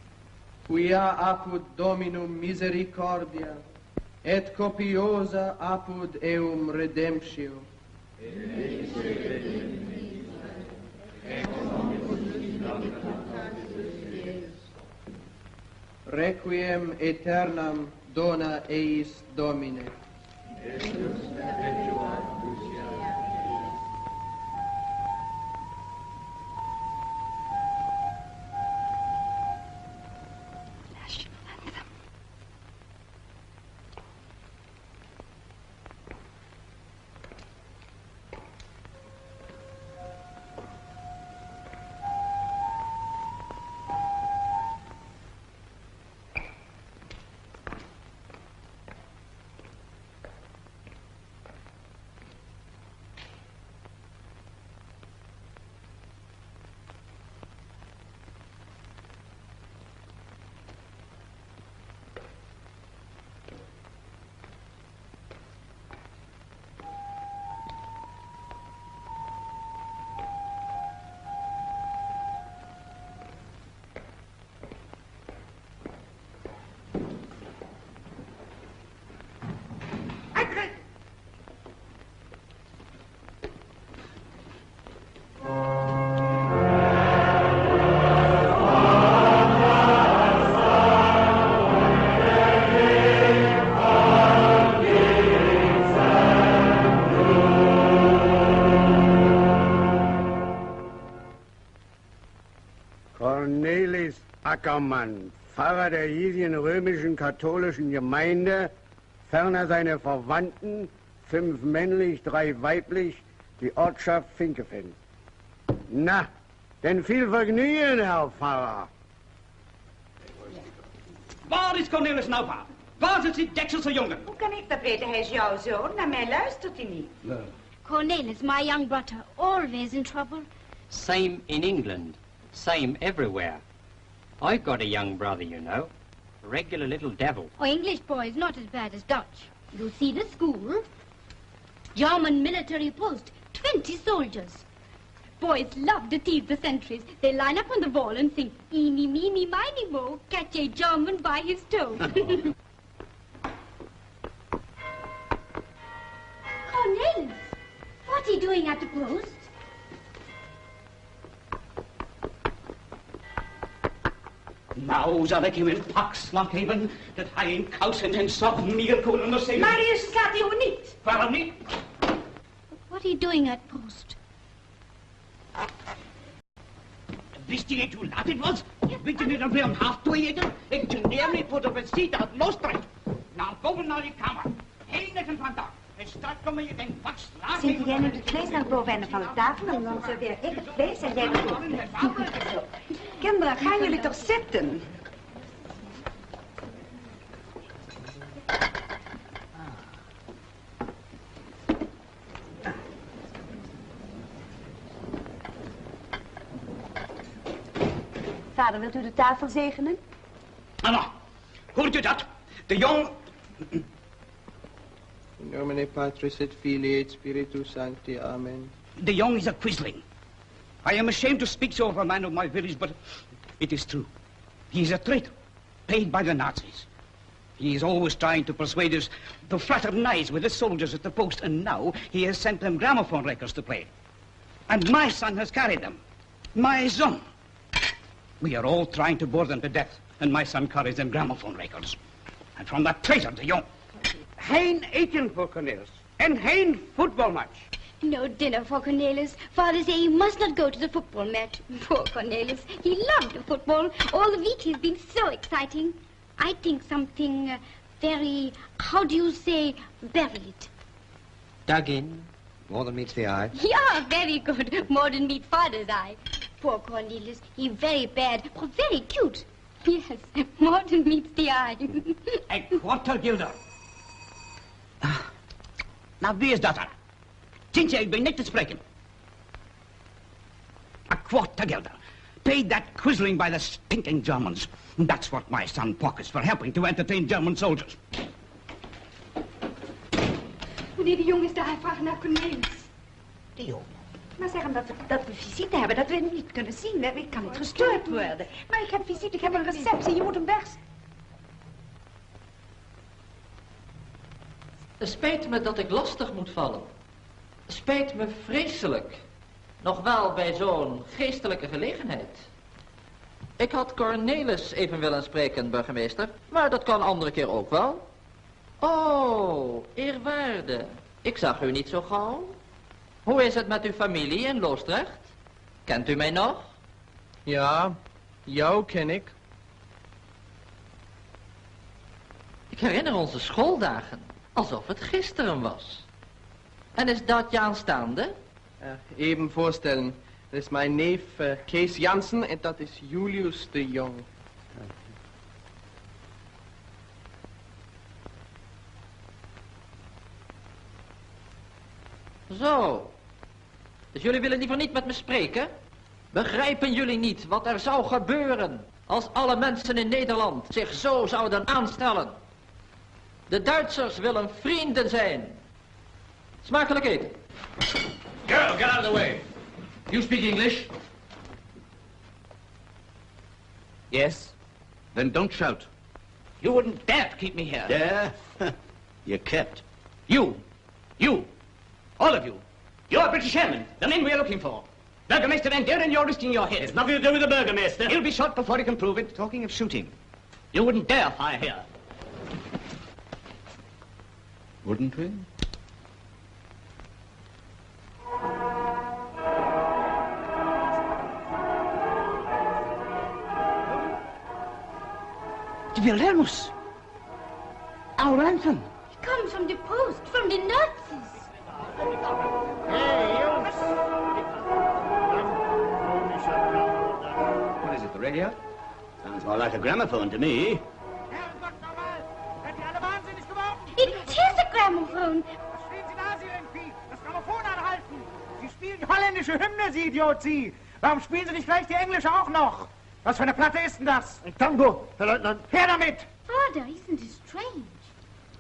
Quia apud Dominum misericordia, et copiosa apud eum redemptio. Requiem aeternam dona eis Domine. Cornelis Ackermann, Pfarrer der hiesigen römischen katholischen Gemeinde, ferner seine Verwandten, 5 männlich, 3 weiblich, die Ortschaft Finkefen. Na, denn viel Vergnügen, Herr Pfarrer. Waar is Cornelis nou, pa? Waar zit die dekselse jongen? Hoe kan ik dat weten? Hij is jouw zoon. Naar mij luistert hij niet. No. Cornelis, my young brother, always in trouble. Same in England. Same everywhere. I've got a young brother, you know. A regular little devil. Oh, English boys, not as bad as Dutch. You see the school? German military post, 20 soldiers. Boys love to tease the sentries. They line up on the wall and sing, "Eeny, meeny, miny, mo, catch a German by his toe." Cornelis, what are you doing at the post? Nou zal ik hem in pak slag geven dat hij in kous en zijn zak meer kon onderzetten. Marius, slaat die jongen niet. Waarom niet? What are you doing at post? Wist je niet hoe laat het was? Weet je niet dat we om 2:30 eten? Ik geneer me voor de visite dat lostrekt. Nou, boven naar die kamer. Heel net van vandaag. En straks kom je in pak slag Zit jij nu het vlees naar het boveneinde van de tafel en dan serveer ik het vlees en jij het ook. Kinderen, gaan jullie toch zitten? Vader, wilt u de tafel zegenen? Nou, hoort u dat? De jong... In nomine Patris et Filii et Spiritus Sancti. Amen. The young is a quisling. I am ashamed to speak so of a man of my village, but it is true. He is a traitor, paid by the Nazis. He is always trying to persuade us to fraternize with the soldiers at the post, and now he has sent them gramophone records to play. And my son has carried them. My son. We are all trying to bore them to death, and my son carries them gramophone records. And from that traitor, de Jong. Geen eten voor Cornelis. En geen voetbalmatch. No dinner for Cornelis. Father said he must not go to the football match. Poor Cornelis. He loved the football. All the week he's been so exciting. I think something very, how do you say, buried. Dug in, more than meets the eye. Yeah, very good. More than meet father's eye. Poor Cornelis. He very bad, but very cute. Yes, more than meets the eye. A quarter guilder. Nou, wie is dat dan? Tintje, ik ben niet te spreken. A quarter guilder. Paid that quisling by the stinking Germans. That's what my son pockets for helping to entertain German soldiers. Meneer de Jong is daar, hij vraagt naar Cornelis. De Jong? Maar zeg hem dat we visite hebben, dat we hem niet kunnen zien. Ik kan niet gestoord worden. Maar ik heb visite, ik heb een receptie, je moet hem weg. Het spijt me dat ik lastig moet vallen. Spijt me vreselijk. Nog wel bij zo'n geestelijke gelegenheid. Ik had Cornelis even willen spreken, burgemeester. Maar dat kan andere keer ook wel. Oh, eerwaarde. Ik zag u niet zo gauw. Hoe is het met uw familie in Loosdrecht? Kent u mij nog? Ja, jou ken ik. Ik herinner onze schooldagen. Alsof het gisteren was. En is dat je aanstaande? Even voorstellen. Dat is mijn neef Kees Jansen en dat is Julius de Jong. Zo. Dus jullie willen liever niet met me spreken? Begrijpen jullie niet wat er zou gebeuren als alle mensen in Nederland zich zo zouden aanstellen? De Duitsers willen vrienden zijn. Smakelijk eten. Girl, get out of the way. You speak English? Yes. Then don't shout. You wouldn't dare to keep me here. Dare? You're kept. You, all of you. You're British airmen, the men we're looking for. Burgermeister Van Deren, you're risking your head. It's nothing to do with the Burgermeister. He'll be shot before he can prove it. Talking of shooting. You wouldn't dare fire here. Wouldn't we? Wilhelmus! Our anthem! He comes from the post, from the Nazis. What is it, the radio? Sounds more like a gramophone to me. It is a gramophone. Das Grammophon anhalten! Sie spielen die holländische Hymne, Sie Idiot, Sie! Warum spielen Sie nicht gleich die englische auch noch? Was für eine Platte ist denn das? Ein Tango, Herr Leutnant. Her damit! Father, isn't it strange?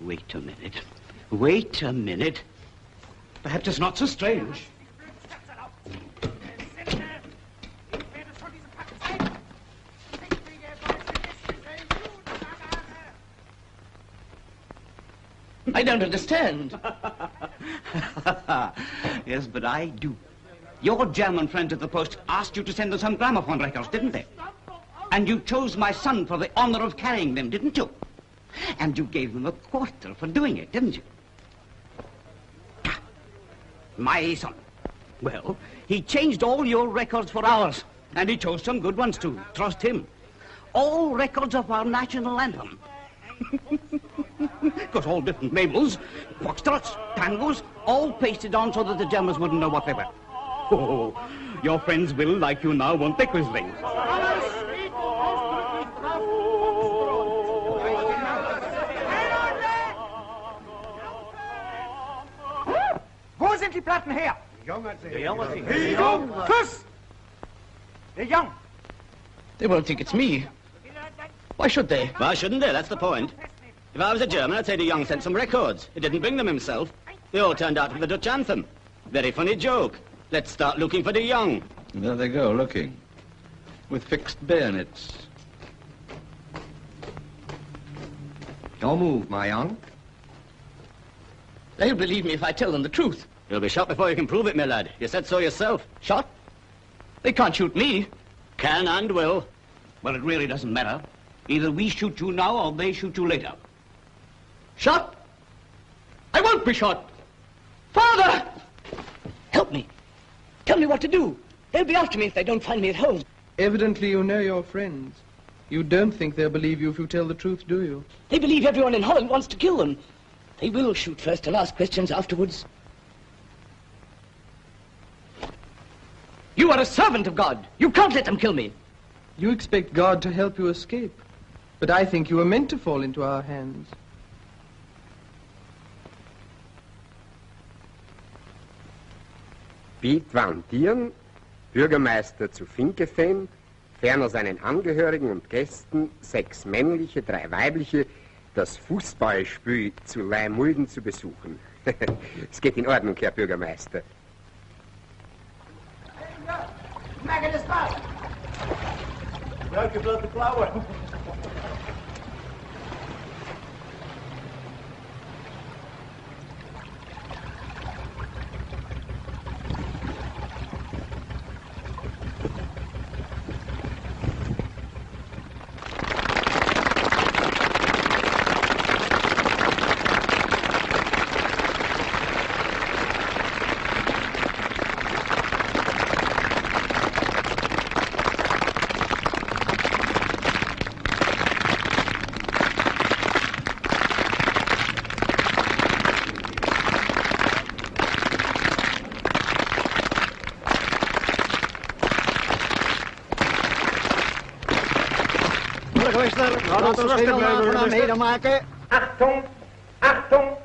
Wait a minute. Wait a minute. Perhaps it's not so strange. I don't understand. Yes, but I do. Your German friends at the post asked you to send them some gramophone records, didn't they? And you chose my son for the honor of carrying them, didn't you? And you gave him a quarter for doing it, didn't you? My son. Well, he changed all your records for ours. And he chose some good ones too. Trust him. All records of our national anthem. Because all different labels, foxtrots, tangos, all pasted on so that the Germans wouldn't know what they were. Oh, your friends will, like you now, won't they, Quisling? Wo sind die Platten her? The Young! Kuss! The Young! They won't think it's me. Why should they? Why shouldn't they? That's the point. If I was a German, I'd say de Jong sent some records. He didn't bring them himself. They all turned out from the Dutch anthem. Very funny joke. Let's start looking for de Jong. There they go, looking. With fixed bayonets. Don't move, my young. They'll believe me if I tell them the truth. You'll be shot before you can prove it, my lad. You said so yourself. Shot? They can't shoot me. Can and will. Well, it really doesn't matter. Either we shoot you now or they shoot you later. Shot? I won't be shot. Father! Help me. Tell me what to do. They'll be after me if they don't find me at home. Evidently you know your friends. You don't think they'll believe you if you tell the truth, do you? They believe everyone in Holland wants to kill them. They will shoot first and ask questions afterwards. You are a servant of God. You can't let them kill me. You expect God to help you escape. But I think you were meant to fall into our hands. Piet van Dieren, Bürgermeister zu Vinkeveen, ferner seinen Angehörigen und Gästen, 6 männliche, 3 weibliche, das Fußballspiel zu Leimulden zu besuchen. Es geht in Ordnung, Herr Bürgermeister. Maak het pas. Welke blote klauwen? Achtung! Achtung!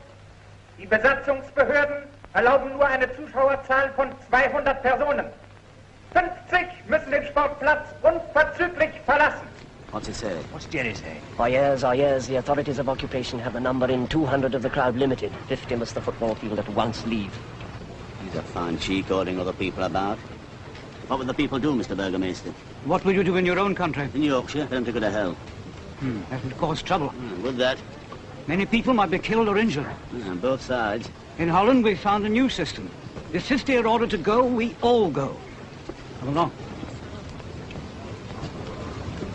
Die Besatzungsbehörden erlauben nur eine Zuschauerzahl von 200 Personen. 50 müssen den Sportplatz unverzüglich verlassen. What's he say? What's Jerry say? Our years, the authorities of occupation have the number in 200 of the crowd limited. 50 must the football field at once leave. He's a fine cheek ordering other people about. What would the people do, Mr. Burgomaster? What would you do in your own country? In Yorkshire, let them to go to hell. That would cause trouble. Would that? Many people might be killed or injured. On both sides. In Holland, we found a new system. The 50 are ordered to go, we all go. Come along.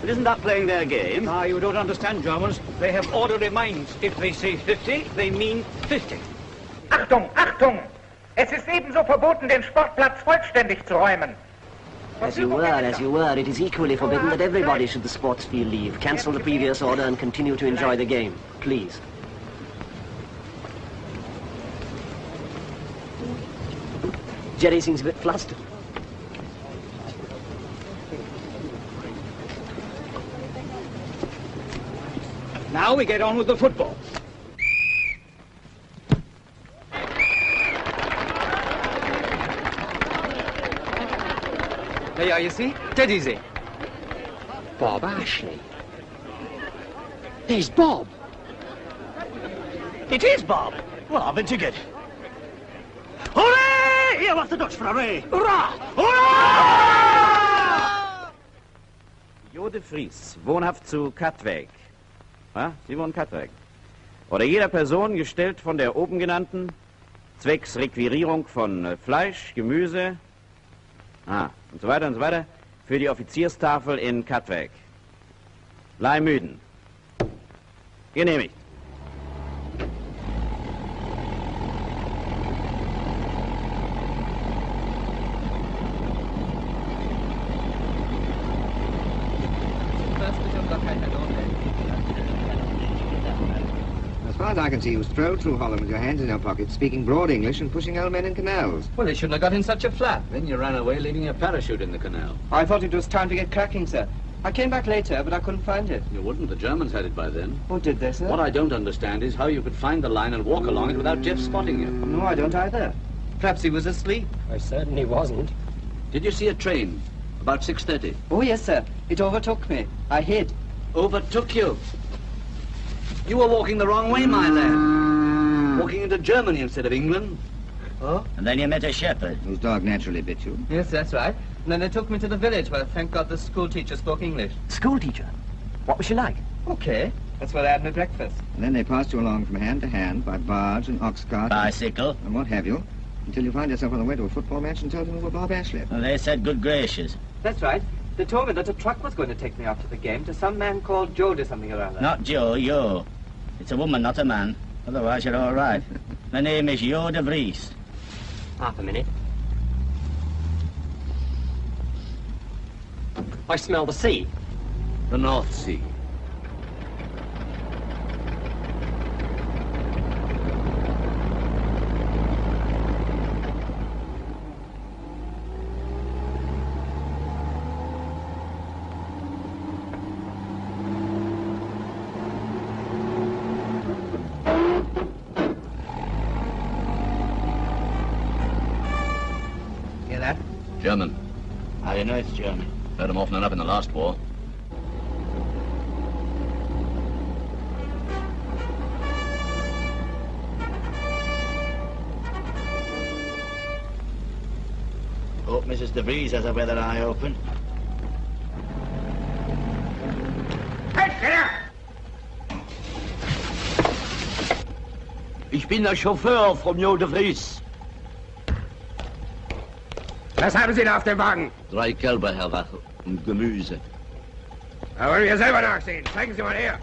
But isn't that playing their game? Ah, you don't understand, Germans. They have orderly minds. If they say 50, they mean 50. Achtung! Achtung! Es ist ebenso verboten, den Sportplatz vollständig zu räumen. As you were, it is equally forbidden that everybody should the sports field leave. Cancel the previous order and continue to enjoy the game. Please. Jerry seems a bit flustered. Now we get on with the football. There you are, you see? Dead easy. Bob Ashley. There's Bob. It is Bob. Well, I've been ticket. Hooray! Here was the Dutch for a ray. Hurrah! Hurrah! Jode Vries, wohnhaft zu Katwijk. Ja, Sie wohnen Katwijk. Oder jeder Person, gestellt von der oben genannten, zwecks Requirierung von Fleisch, Gemüse, und so weiter, für die Offizierstafel in Katwijk. Leimüden. Genehmigt. As far as I can see, you strolled through Holland with your hands in your pockets, speaking broad English and pushing old men in canals. Well, they shouldn't have got in such a flap. Then you ran away, leaving your parachute in the canal. I thought it was time to get cracking, sir. I came back later, but I couldn't find it. You wouldn't. The Germans had it by then. Oh, did they, sir? What I don't understand is how you could find the line and walk along it without Jeff spotting you. No, I don't either. Perhaps he was asleep. I certainly wasn't. Did you see a train? About 6:30. Oh, yes, sir. It overtook me. I hid. Overtook you? You were walking the wrong way, my lad. Walking into Germany instead of England. Oh? And then you met a shepherd. Whose dog naturally bit you. Yes, that's right. And then they took me to the village where, thank God, the school teacher spoke English. School teacher? What was she like? Okay. That's where they had my breakfast. And then they passed you along from hand to hand by barge and ox cart. Bicycle. And what have you, until you find yourself on the way to a football match and told them you were Bob Ashley. Well, they said good gracious. That's right. They told me that a truck was going to take me out to the game to some man called Joe or something or other. Not Joe, Yo. It's a woman, not a man. Otherwise, you're all right. My name is Jo de Vries. Half a minute. I smell the sea. The North Sea. Hear that? German. How do you know it's German? Heard them often enough in the last war. Hope Mrs. de Vries has her weather eye open. Ich bin der Chauffeur von Jo de Vries. Was haben Sie da auf dem Wagen? 3 Kälber, Herr Wache, und Gemüse. Da wollen wir selber nachsehen. Zeigen Sie mal her.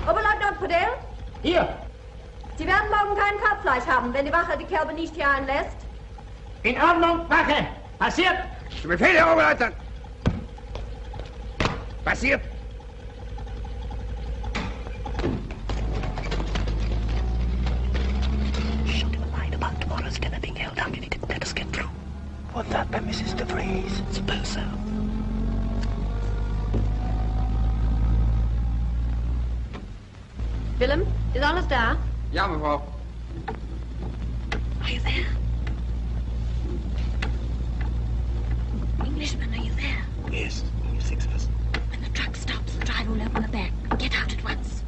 Oberleutnant Podell? Hier. Sie werden morgen kein Kalbfleisch haben, wenn die Wache die Kälber nicht hier einlässt. In Ordnung, Wache. Passiert. Zu Befehl, Herr Oberleutnant. Passiert. About tomorrow's dinner being held up if he didn't let us get through. Was that by Mrs. de Vries? Suppose so. Willem, is alles da? Ja, mevrouw. Are you there? Englishman, are you there? Yes, only 6 of us. When the truck stops, the driver will open the back. Get out at once.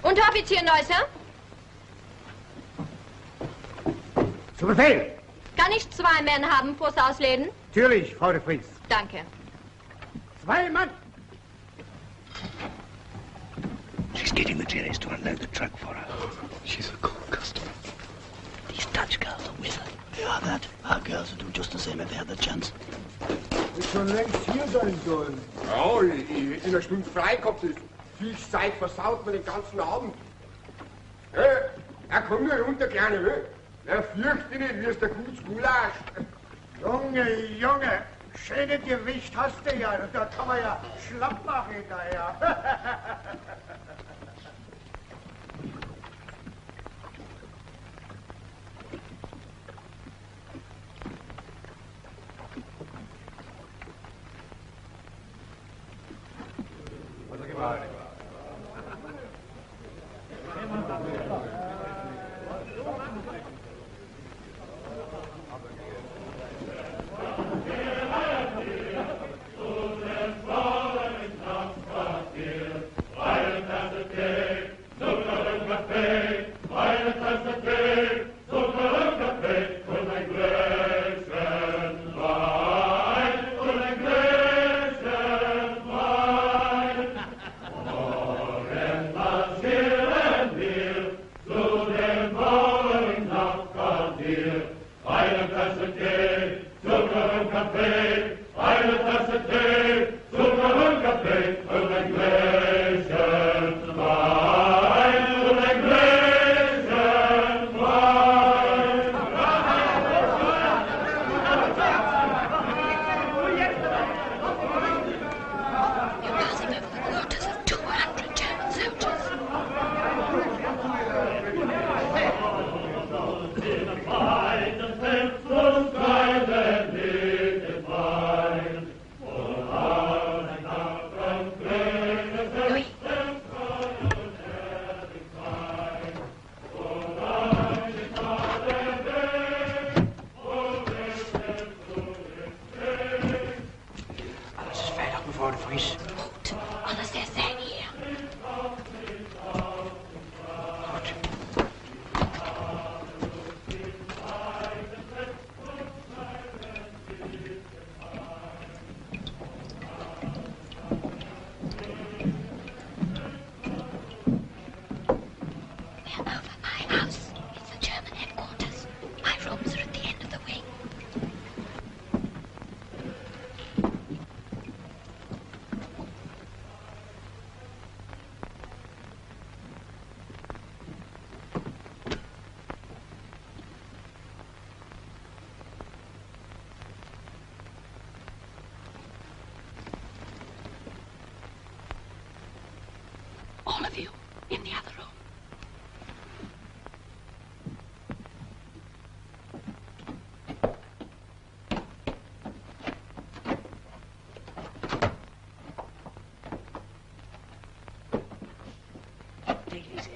Unteroffizier Neusser? Zu Befehl. Kann ich 2 Männer haben fürs Ausleden? Natürlich, Frau de Vries. Danke. 2 Mann. She's getting the Jerry's to unload the truck for her. She's a cool customer. These Dutch girls are with her. They are that. Our girls would do just the same if they had the chance. Wird schon längst hier sein sollen. Ja, ich hätte in einer Stunde frei gehabt. Fischzeit versaut man den ganzen Abend. Ja, komm nur runter, Kleine. Na, fürchte nicht, wie ist der gutes Gulasch. Junge, schöne Gewicht hast du ja. Da kann man ja schlapp machen hinterher. All of you in the other room. Take it easy.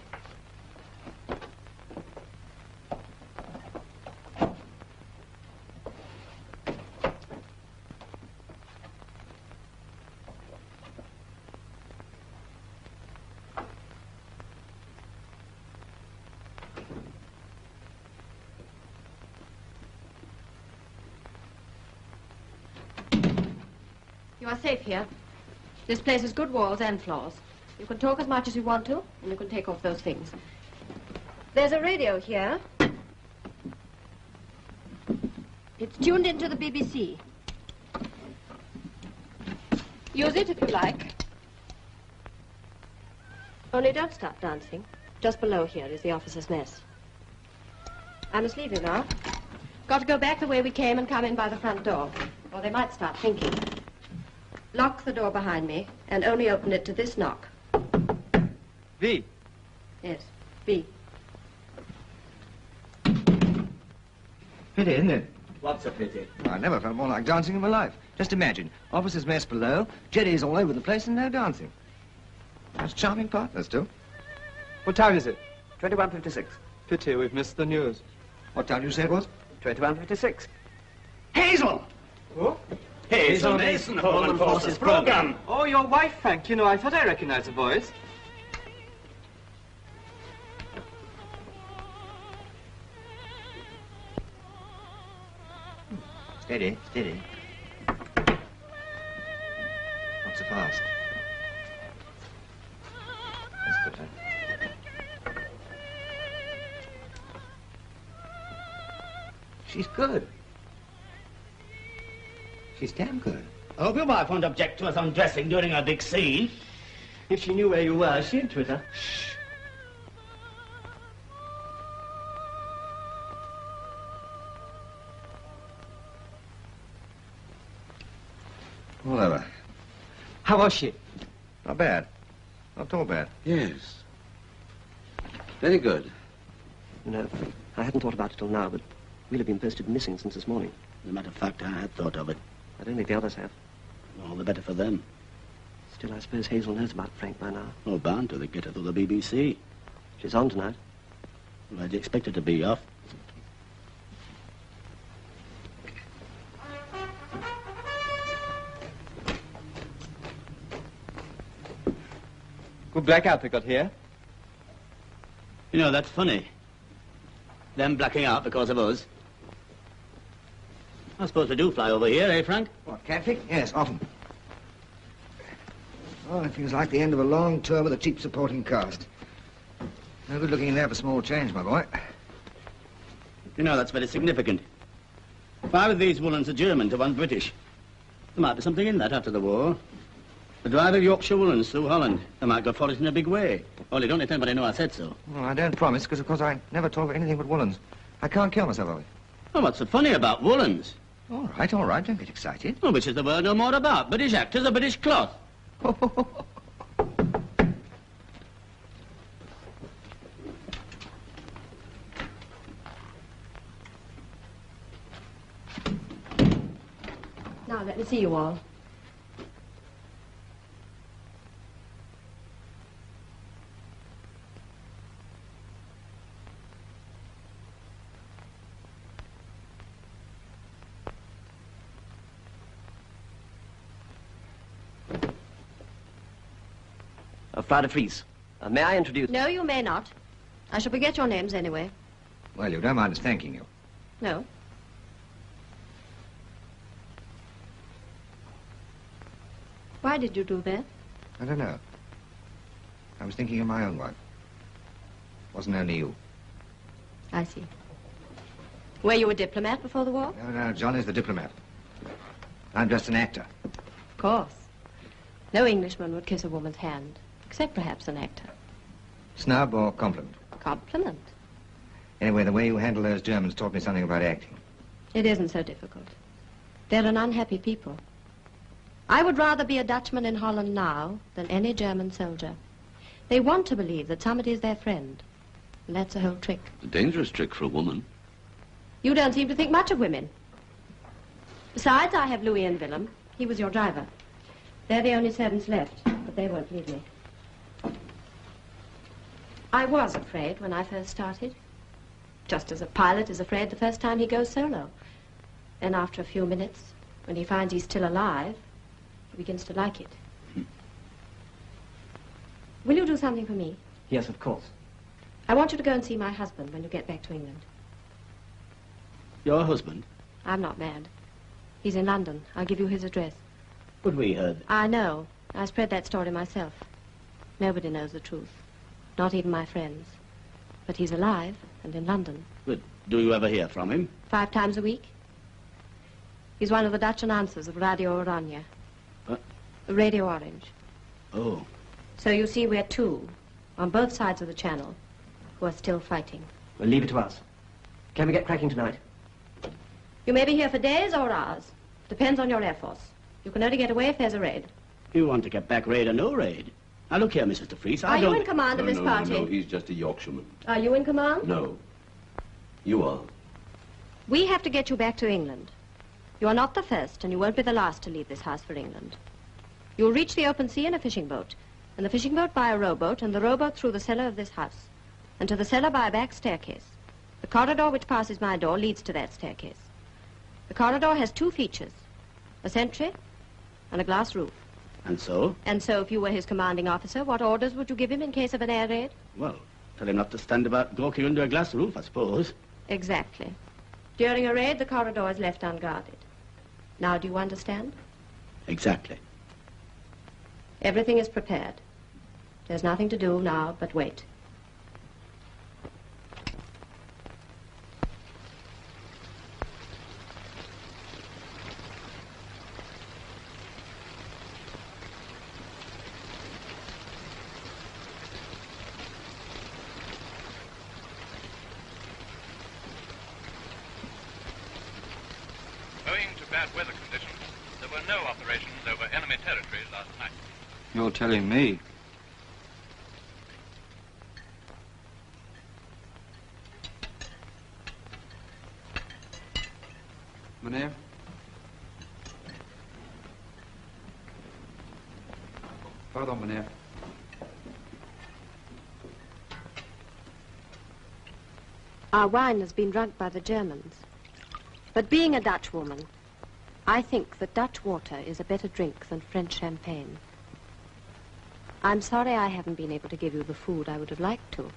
You are safe here. This place has good walls and floors. You can talk as much as you want to, and you can take off those things. There's a radio here. It's tuned into the BBC. Use it if you like. Only don't stop dancing. Just below here is the officers' mess. I must leave you now. Got to go back the way we came and come in by the front door, or they might start thinking. Lock the door behind me and only open it to this knock. V. Yes, V. Pity, isn't it? What's a pity? I never felt more like dancing in my life. Just imagine, officers' mess below, jetties all over the place and no dancing. That's charming partners, too. What time is it? 21:56. Pity, we've missed the news. What time did you say it was? 21:56. Hazel! Oh? Hazel Mason, Coleman Forces program. Oh, your wife, Frank. You know, I thought I recognized the voice. Steady, steady. Not so fast. That's better. She's good. She's damn good. I hope your wife won't object to us undressing during our big scene. If she knew where you were, she'd twitter. Shh. All over. How was she? Not bad. Not at all bad. Yes. Very good. You know, I hadn't thought about it till now, but we'll have been posted missing since this morning. As a matter of fact, I had thought of it. I don't think the others have. All the better for them. Still, I suppose Hazel knows about Frank by now. Oh, bound to. They get her through the BBC. She's on tonight. Well, I'd expect her to be off. Good blackout they got here. You know, that's funny. Them blacking out because of us. I suppose they do fly over here, eh, Frank? What, Catwick? Yes, often. Oh, it feels like the end of a long tour with a cheap supporting cast. No good looking in there for small change, my boy. You know, that's very significant. 5 of these woolens are German to 1 British. There might be something in that after the war. The drive of Yorkshire woolens through Holland. They might go for it in a big way. Only don't let anybody know I said so. Well, I don't promise, because, of course, I never talk of anything but woolens. I can't kill myself over it. Well, what's so funny about woolens? All right, don't get excited. Well, which is the word no more about? British actors or British cloth? Now, let me see you all. Frau de Vries, may I introduce... No, you may not. I shall forget your names anyway. Well, you don't mind us thanking you. No. Why did you do that? I don't know. I was thinking of my own wife. Wasn't only you. I see. Were you a diplomat before the war? No, John is the diplomat. I'm just an actor. Of course. No Englishman would kiss a woman's hand, except perhaps an actor. Snub or compliment? Compliment. Anyway, the way you handle those Germans taught me something about acting. It isn't so difficult. They're an unhappy people. I would rather be a Dutchman in Holland now than any German soldier. They want to believe that somebody is their friend. And that's the whole trick. A dangerous trick for a woman. You don't seem to think much of women. Besides, I have Louis and Willem. He was your driver. They're the only servants left, but they won't leave me. I was afraid when I first started. Just as a pilot is afraid the first time he goes solo. Then after a few minutes, when he finds he's still alive, he begins to like it. Will you do something for me? Yes, of course. I want you to go and see my husband when you get back to England. Your husband? I'm not mad. He's in London. I'll give you his address. But we heard... I know. I spread that story myself. Nobody knows the truth. Not even my friends. But he's alive and in London. But do you ever hear from him? 5 times a week. He's one of the Dutch announcers of Radio Oranje. What? Radio Orange. Oh. So you see, we're 2, on both sides of the channel, who are still fighting. Well, leave it to us. Can we get cracking tonight? You may be here for days or hours. Depends on your Air Force. You can only get away if there's a raid. You want to get back, raid or no raid? Now, look here, Mrs. de Vries, Are you in command of this party? No, he's just a Yorkshireman. Are you in command? No. You are. We have to get you back to England. You are not the first, and you won't be the last to leave this house for England. You'll reach the open sea in a fishing boat, and the fishing boat by a rowboat, and the rowboat through the cellar of this house, and to the cellar by a back staircase. The corridor which passes my door leads to that staircase. The corridor has 2 features, a sentry and a glass roof. And so? And so, if you were his commanding officer, what orders would you give him in case of an air raid? Well, tell him not to stand about gawking under a glass roof, I suppose. Exactly. During a raid, the corridor is left unguarded. Now, do you understand? Exactly. Everything is prepared. There's nothing to do now but wait. Owing to bad weather conditions, there were no operations over enemy territories last night. You're telling me. Meneer? Pardon, meneer. Our wine has been drunk by the Germans. But being a Dutch woman, I think that Dutch water is a better drink than French champagne. I'm sorry I haven't been able to give you the food I would have liked to.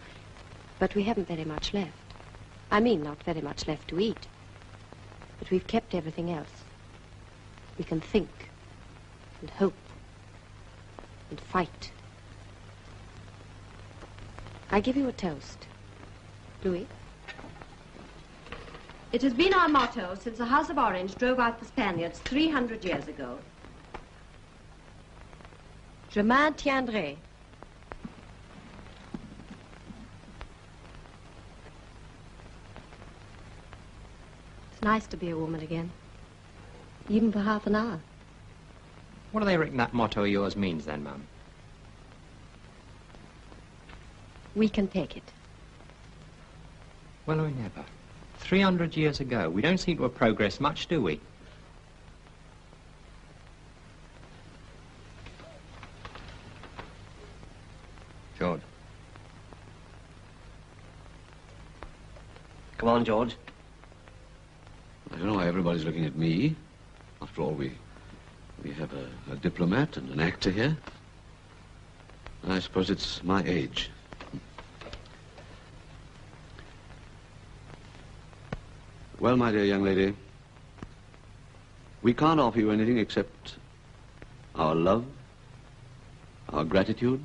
But we haven't very much left. I mean, not very much left to eat. But we've kept everything else. We can think and hope and fight. I give you a toast. Louis? It has been our motto since the House of Orange drove out the Spaniards 300 years ago. Je maintiendrai. It's nice to be a woman again. Even for half an hour. What do they reckon that motto of yours means then, Mum? We can take it. Well, we never. 300 years ago. We don't seem to have progressed much, do we? George. Come on, George. I don't know why everybody's looking at me. After all, we have a diplomat and an actor here. I suppose it's my age. Well, my dear young lady, we can't offer you anything except our love, our gratitude,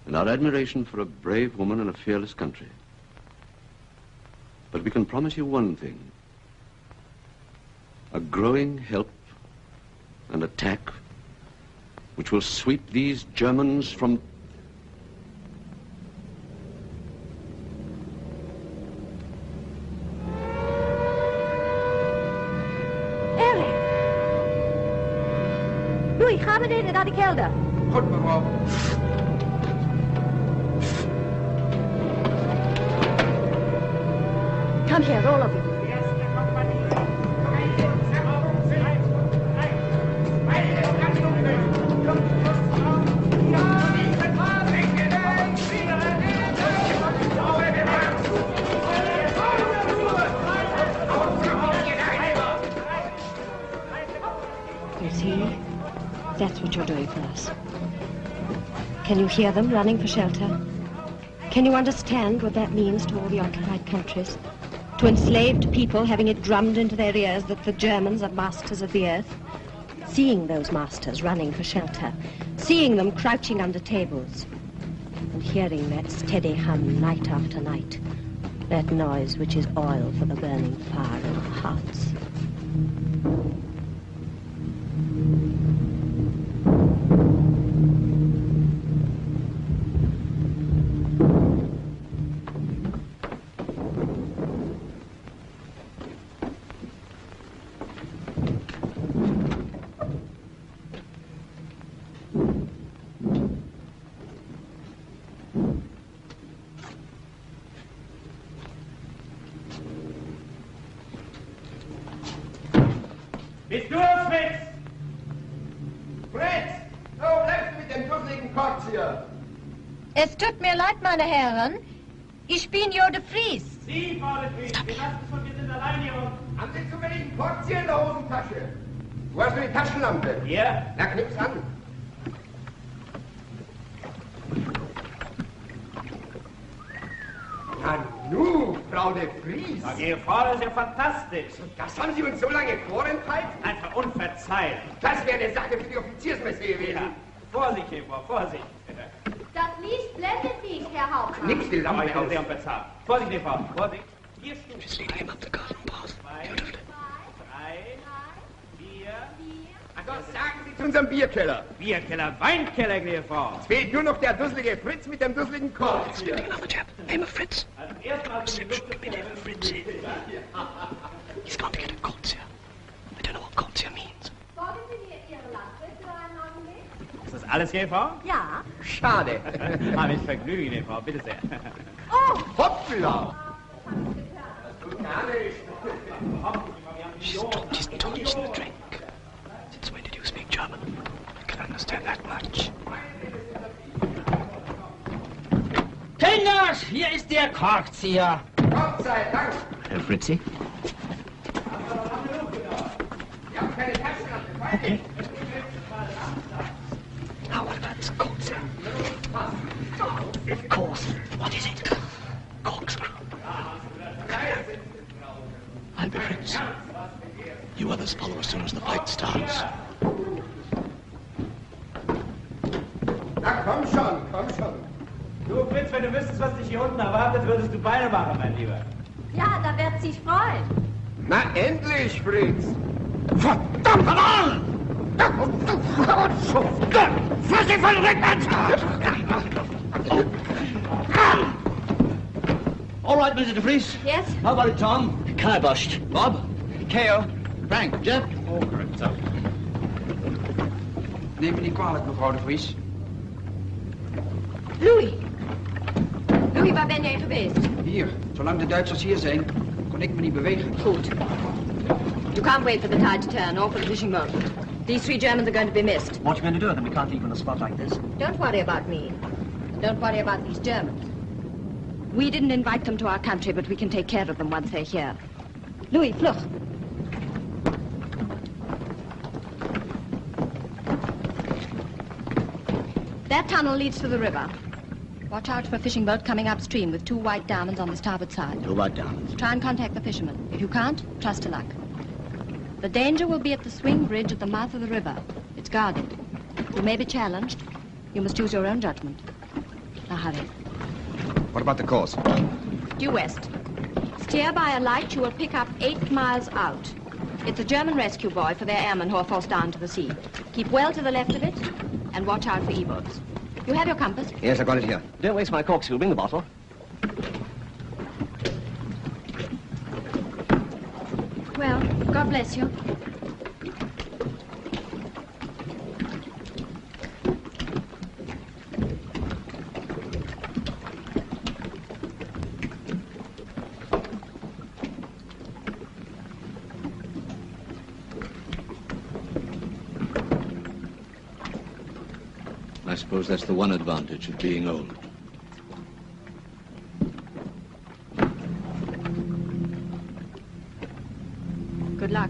and our admiration for a brave woman and a fearless country. But we can promise you one thing: a growing help and attack which will sweep these Germans from... Louis, ga beneden naar de kelder. Goed, mevrouw. Come here, all of you. You see? That's what you're doing for us. Can you hear them running for shelter? Can you understand what that means to all the occupied countries? To enslaved people having it drummed into their ears that the Germans are masters of the earth? Seeing those masters running for shelter, seeing them crouching under tables, and hearing that steady hum night after night, that noise which is oil for the burning fire in our hearts. Bist du es, Fritz? Fritz! Wo bleibst du mit dem dusseligen Kotz hier? Es tut mir leid, meine Herren. Ich bin Jo de Vries. Sie, Frau de Vries, wir lassen es von wir sind allein hier unten. Haben Sie zufällig einen Kotz hier in der Hosentasche? Wo hast du die Taschenlampe? Hier. Na, knips an. Na nu, Frau de Vries. Na, Ihre Frau, das ist ja fantastisch. Das haben Sie uns so lange vorenthalten? Einfach unverzeihlich. Das wäre eine Sache für die Offiziersmesse gewesen. Ja. Vorsicht, Frau, Vorsicht. Das Licht blendet mich, Herr Hauptmann. Nichts die Lampe Aber ich kann aus. Sie bezahlen. Vorsicht, Frau, Vorsicht. 4 Stunden. She's leading him up the garden path. 2, 3, 4. Also sagen Sie zu unserem Bierkeller. Bierkeller, Weinkeller, gnädige Frau. Es fehlt nur noch der dusselige Fritz mit dem dusseligen Kotz. Still another chap. Name of Fritz. Also erstmal Reception can be name of Fritz. He's gone to get a Kolzia. I don't know what Kolzia means. Folgen Sie mir Ihre Lampe für einen Augenblick? Ist das alles, gnädige Frau? Ja. Schade. Mit Vergnügen, gnädige Frau, bitte sehr. Oh! Hoppla! Das tut gar nicht. She's told us the drink. Since when did you speak German? I can understand that much. Kinder, hier ist der Korkzieher. Gott sei Dank. Herr Fritzi? Wir haben keine Taschenlampe. Okay. How about Kolzia? Of course. What is it? Corkscrew. I'll be Fritz. You others follow as soon as the fight starts. Na komm schon, komm schon. Du, Fritz, wenn du wüsstest, was dich hier unten erwartet, würdest du Beine machen, mein Lieber. Ja, da wird sich freuen. Na endlich, Fritz. Verdammt nochmal! Fass dich von rückwärts! All right, Mr. DeVries. Yes? How about it, Tom? Kiboshed. Bob? K.O. Frank? Jeff? Neem me niet kwalijk, mevrouw de Vries. Louis. Louis, waar ben jij geweest? Hier, zolang de Duitsers hier zijn, kon ik me niet bewegen. Goed. You can't wait for the tide to turn or for the fishing boat. These 3 Germans are going to be missed. What are you going to do with them? We can't leave them in a spot like this. Don't worry about me. Don't worry about these Germans. We didn't invite them to our country, but we can take care of them once they're here. Louis, vlug. That tunnel leads to the river. Watch out for a fishing boat coming upstream with 2 white diamonds on the starboard side. 2 white diamonds. Try and contact the fishermen. If you can't, trust to luck. The danger will be at the swing bridge at the mouth of the river. It's guarded. You may be challenged. You must use your own judgment. Now hurry. What about the course? Due west. Steer by a light you will pick up 8 miles out. It's a German rescue buoy for their airmen who are forced down to the sea. Keep well to the left of it and watch out for E-boats. You have your compass? Yes, I've got it here. Don't waste my corkscrew. Bring the bottle. Well, God bless you. I suppose that's the one advantage of being old. Good luck.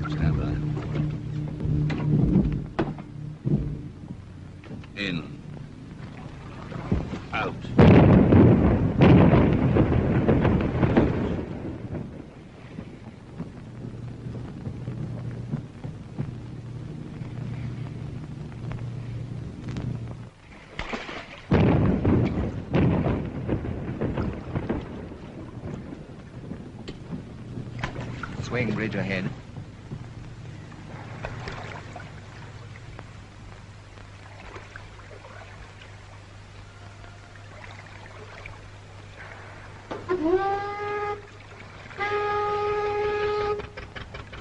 Stand by. In. Out. Swing bridge ahead.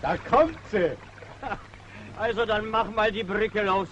Da kommt sie! Also dann mach mal die Brücke los.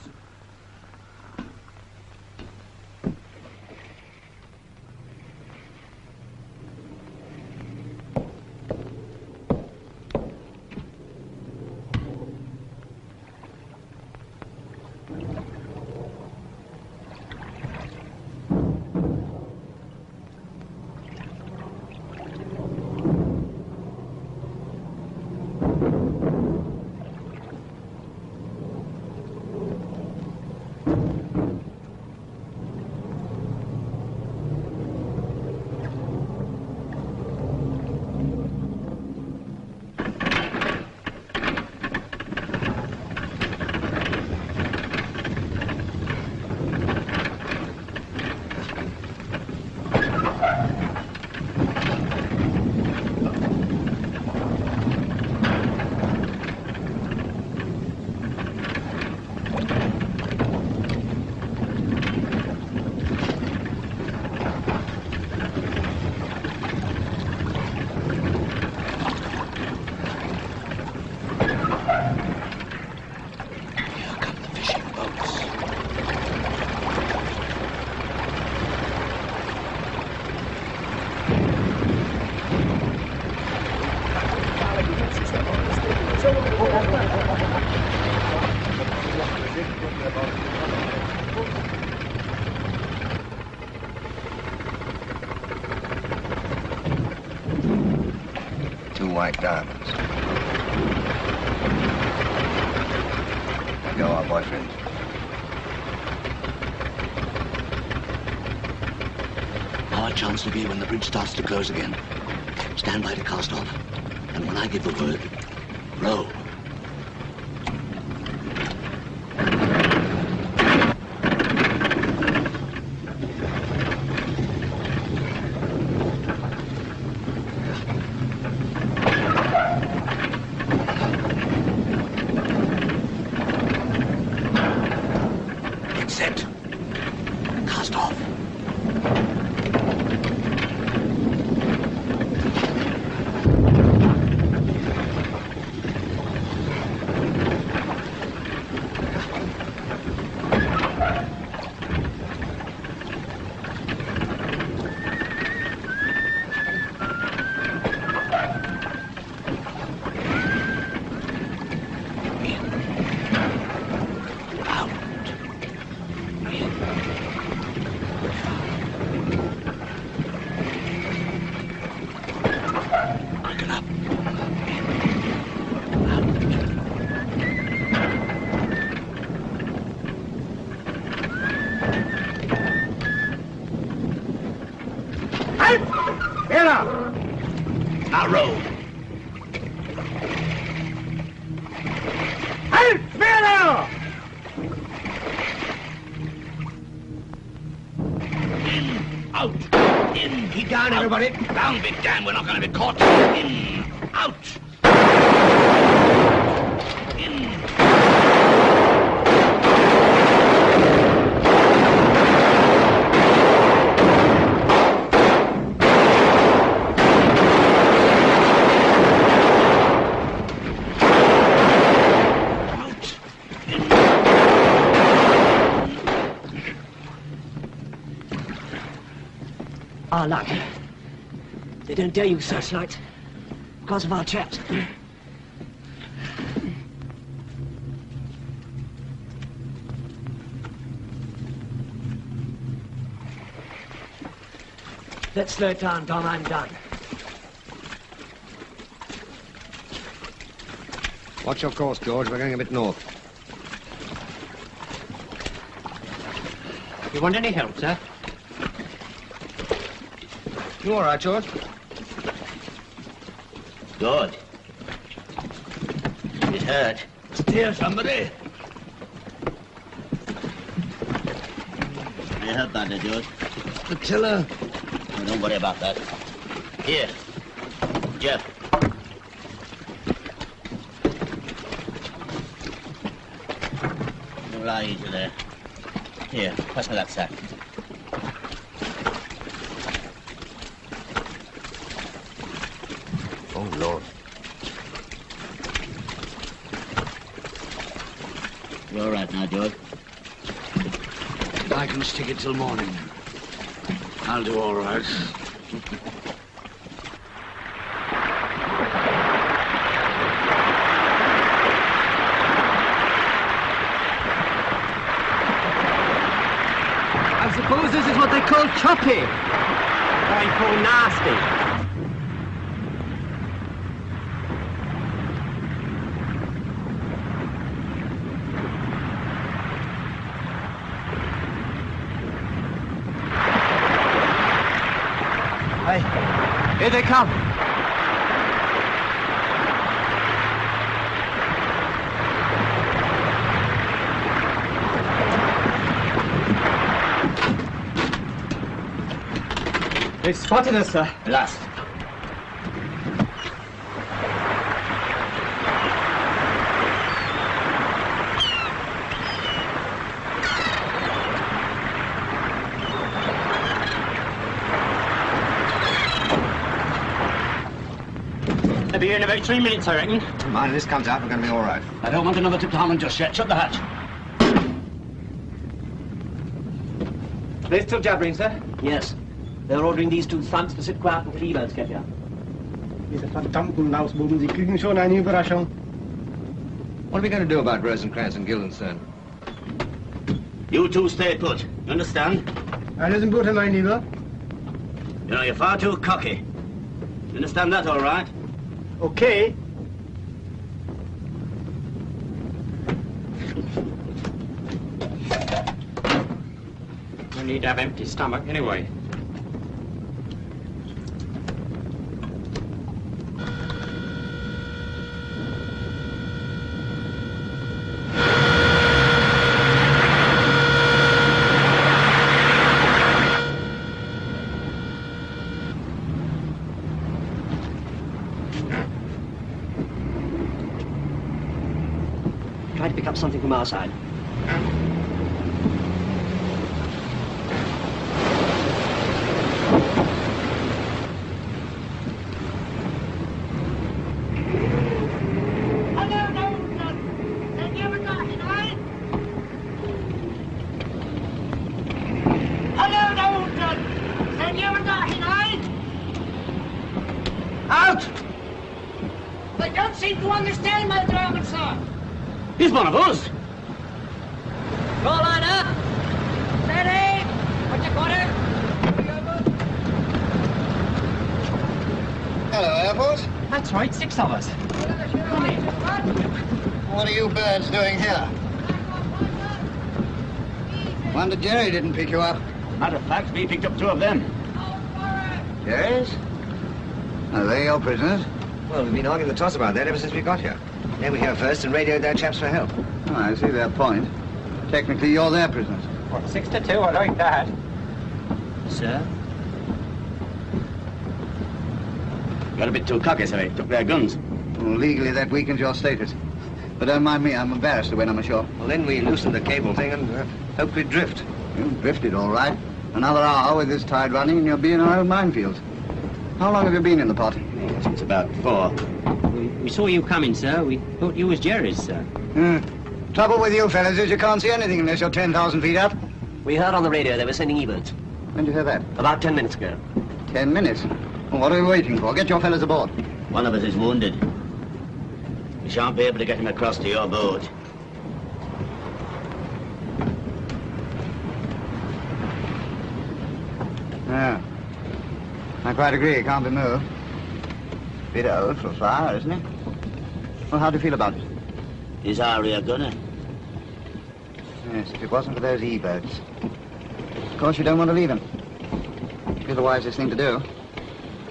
like diamonds. You're our boyfriend. Our chance will be when the bridge starts to close again. Stand by to cast off. And when I give the word, row. Get set. Cast off. Now row. Halt! Schneller! In, out, in. Keep down, everybody. Down, big damn. We're not going to be caught. In, out. In. Our luck. They don't dare use searchlights because of our chaps. Let's slow it down, Dom. I'm done. Watch your course, George. We're going a bit north. You want any help, sir? You all right, George? Good. It hurt. Steer, somebody. Are you hurt badly, George? The tiller. Oh, don't worry about that. Here. Jeff. You'll lie easy there. Here, pass me that sack. Oh, Lord. You're all right now, George. If I can stick it till morning, I'll do all right. I suppose this is what they call choppy. I call nasty. Here they come. They've spotted us, sir. Last. They'll be here in about 3 minutes, I reckon. Mind, if this comes out, we're going to be all right. I don't want another tip to Holland just yet. Shut the hatch. They're still jabbering, sir? Yes. They're ordering these two thumps to sit quiet until E-Birds get here. Diese verdammten Lausbuben, sie kriegen schon eine Überraschung. What are we going to do about Rosencrantz and Guildenstern? You two stay put. You understand? Alles im Gute, mein Lieber. You know, you're far too cocky. You understand that, all right? Okay. No need to have empty stomach anyway. Try to pick up something from our side. Out! They don't seem to understand my German, sir. He's one of us. Roll liner. Steady. What you got it? Hello, Air Force. That's right, 6 of us. What are you birds doing here? Wonder Jerry didn't pick you up. Matter of fact, we picked up 2 of them. Jerry's? Are they your prisoners? Well, we've been arguing the toss about that ever since we got here. They were here first and radioed their chaps for help. Oh, I see their point. Technically, you're their prisoners. What, 6 to 2? I like that. Sir? Got a bit too cocky, so they took their guns. Well, legally, that weakens your status. But don't mind me, I'm embarrassed when I'm ashore. Well, then we loosened the cable thing and hoped we'd drift. You drifted, all right. Another hour with this tide running and you'll be in our own minefield. How long have you been in the pot? Since about 4. We saw you coming, sir. We thought you was Jerry's, sir. Trouble with you fellas is you can't see anything unless you're 10,000 feet up. We heard on the radio they were sending E-birds. When did you hear that? About 10 minutes ago. 10 minutes? Well, what are we waiting for? Get your fellas aboard. One of us is wounded. We shan't be able to get him across to your boat. Yeah. I quite agree, it can't be moved. Bit old for a fire, isn't it? Well, how do you feel about it? Is Harry a gunner? Yes, if it wasn't for those E-birds. Of course, you don't want to leave him. It'd be the wisest thing to do.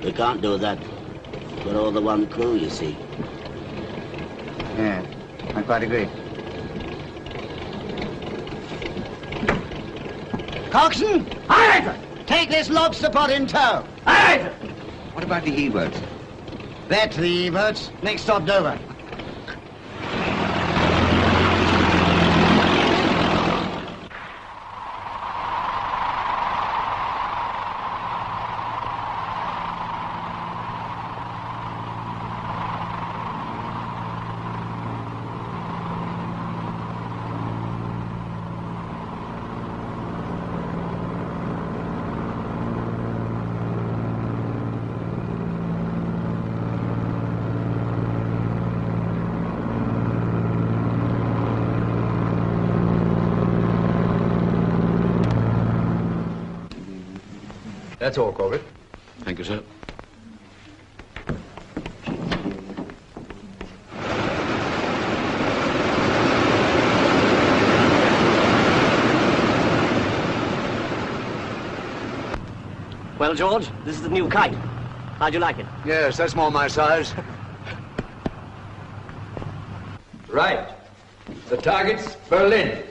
We can't do that. We're all the one crew, you see. Yeah, I quite agree. Coxswain! Aye! Take this lobster pot in tow. Aye! What about the E-birds? That's the E-birds. Next stop, Dover. That's all, Corbett. Thank you, sir. Well, George, this is the new kite. How'd you like it? Yes, that's more my size. Right. The target's Berlin.